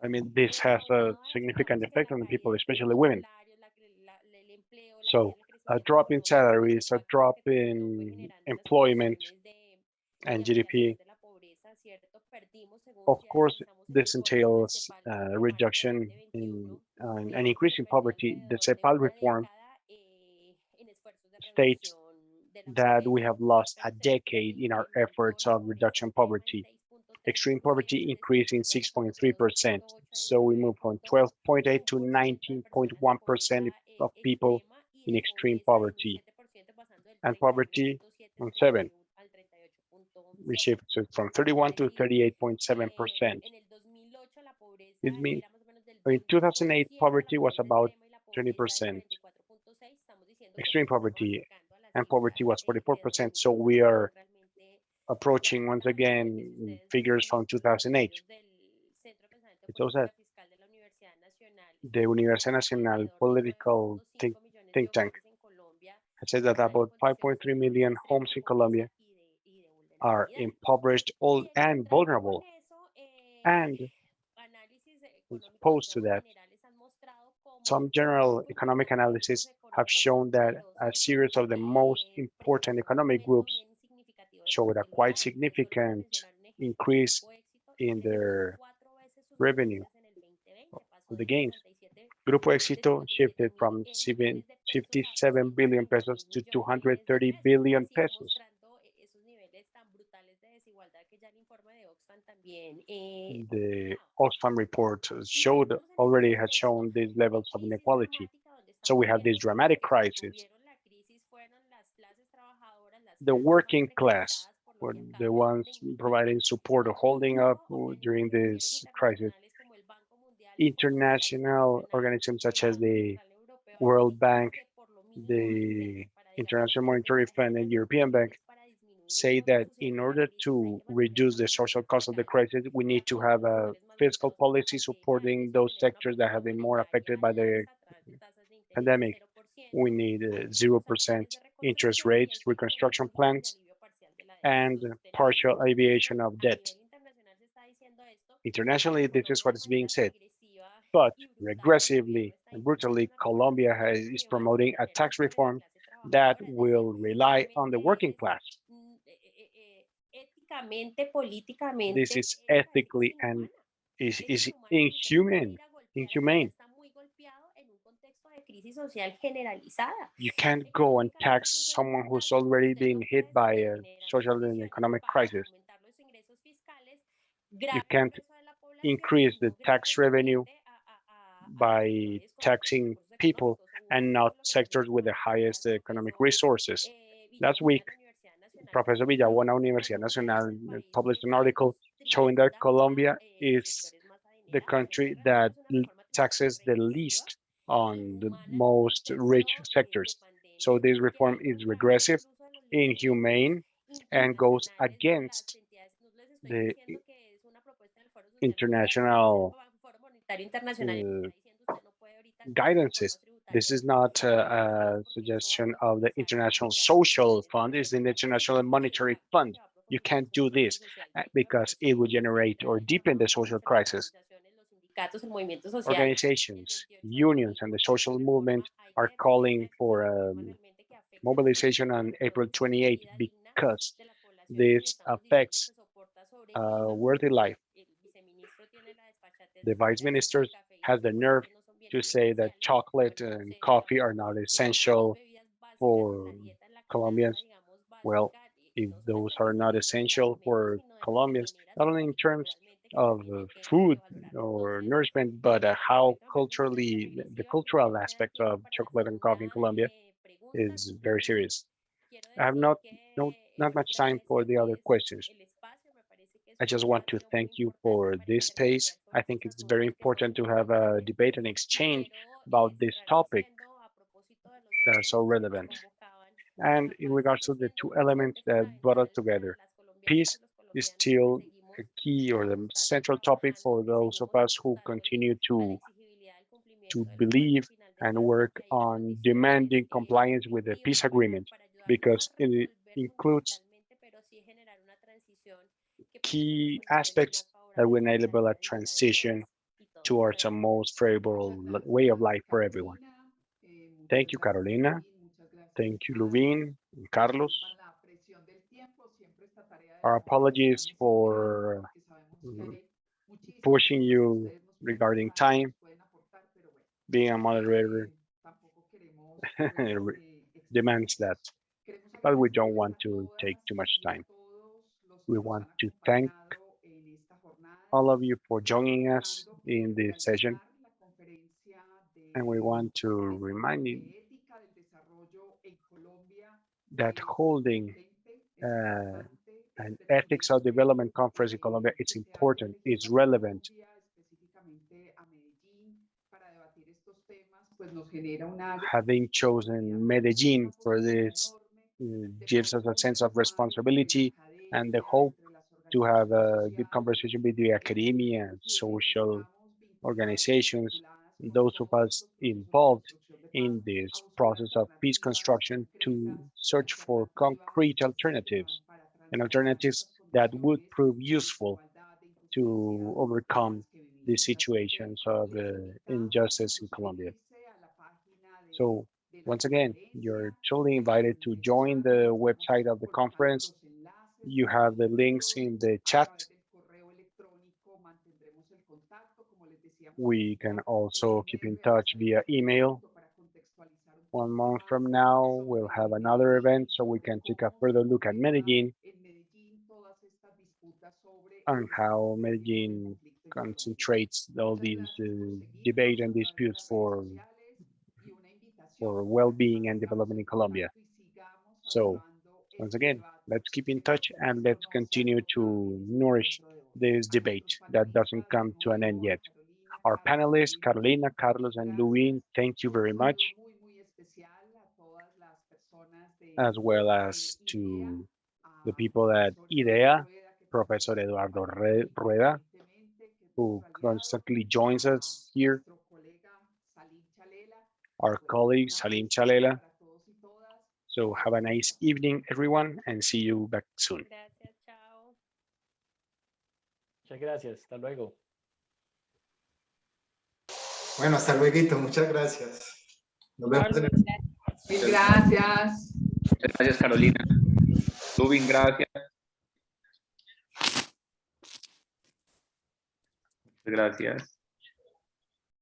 I mean, this has a significant effect on the people, especially women. So a drop in salaries, a drop in employment and GDP. Of course, this entails a reduction in an increase in poverty. The CEPAL reform states that we have lost a decade in our efforts of reduction poverty. Extreme poverty increased in 6.3%. So we moved from 12.8 to 19.1% of people in extreme poverty. And poverty on 7. We shifted from 31 to 38.7%. It means in 2008, poverty was about 20%. Extreme poverty and poverty was 44%. So we are approaching once again figures from 2008. It's also the Universidad Nacional political think tank has said that about 5.3 million homes in Colombia are impoverished, old, and vulnerable. And opposed to that, some general economic analysis have shown that a series of the most important economic groups showed a quite significant increase in their revenue of the gains. Grupo Éxito shifted from 57 billion pesos to 230 billion pesos. The Oxfam report showed already has shown these levels of inequality. So we have this dramatic crisis. The working class were the ones providing support or holding up during this crisis. International organisms such as the World Bank, the International Monetary Fund, and European Bank say that in order to reduce the social cost of the crisis, we need to have a fiscal policy supporting those sectors that have been more affected by the pandemic. We need 0% interest rates, reconstruction plans, and partial alleviation of debt. Internationally, this is what is being said. But regressively and brutally, Colombia is promoting a tax reform that will rely on the working class. This is ethically and is inhumane. You can't go and tax someone who's already been hit by a social and economic crisis. You can't increase the tax revenue by taxing people and not sectors with the highest economic resources. Last week, Professor Villabona, Universidad Nacional, published an article showing that Colombia is the country that taxes the least on the most rich sectors. So this reform is regressive, inhumane, and goes against the international guidances. This is not a suggestion of the International Social Fund, it's the International Monetary Fund. You can't do this because it will generate or deepen the social crisis. Organizations, unions, and the social movement are calling for mobilization on April 28 because this affects worthy life. The vice minister has the nerve to say that chocolate and coffee are not essential for Colombians. Well, if those are not essential for Colombians, not only in terms of food or nourishment, but how culturally, the cultural aspect of chocolate and coffee in Colombia is very serious. I have not much time for the other questions. I just want to thank you for this space. I think it's very important to have a debate and exchange about this topic that are so relevant. And in regards to the two elements that brought us together, peace is still a key or the central topic for those of us who continue to believe and work on demanding compliance with the peace agreement, because it includes key aspects that will enable a transition towards a most favorable way of life for everyone. Thank you, Carolina. Thank you, Lubín and Carlos. Our apologies for pushing you regarding time. Being a moderator demands that, but we don't want to take too much time. We want to thank all of you for joining us in this session. And we want to remind you that holding an ethics of development conference in Colombia is important, it's relevant. Having chosen Medellin for this gives us a sense of responsibility and the hope to have a good conversation with the academia, social organizations, those of us involved in this process of peace construction to search for concrete alternatives and alternatives that would prove useful to overcome the situations of injustice in Colombia. So Once again, you're totally invited to join the website of the conference. You have the links in the chat. We can also keep in touch via email. 1 month from now, we'll have another event so we can take a further look at Medellin and how Medellin concentrates all these debate and disputes for well-being and development in Colombia. So once again, let's keep in touch and let's continue to nourish this debate that doesn't come to an end yet. Our panelists, Carolina, Carlos, and Lubín, thank you very much, as well as to the people at IDEA, Professor Eduardo Rueda, who constantly joins us here, our colleague Salim Chalela. So have a nice evening, everyone, and see you back soon. Gracias, chao. Muchas gracias. Hasta luego. Bueno, hasta luego, muchas gracias. Nos vemos en el... Mil gracias. Gracias, Carolina. Lubín, gracias. Gracias.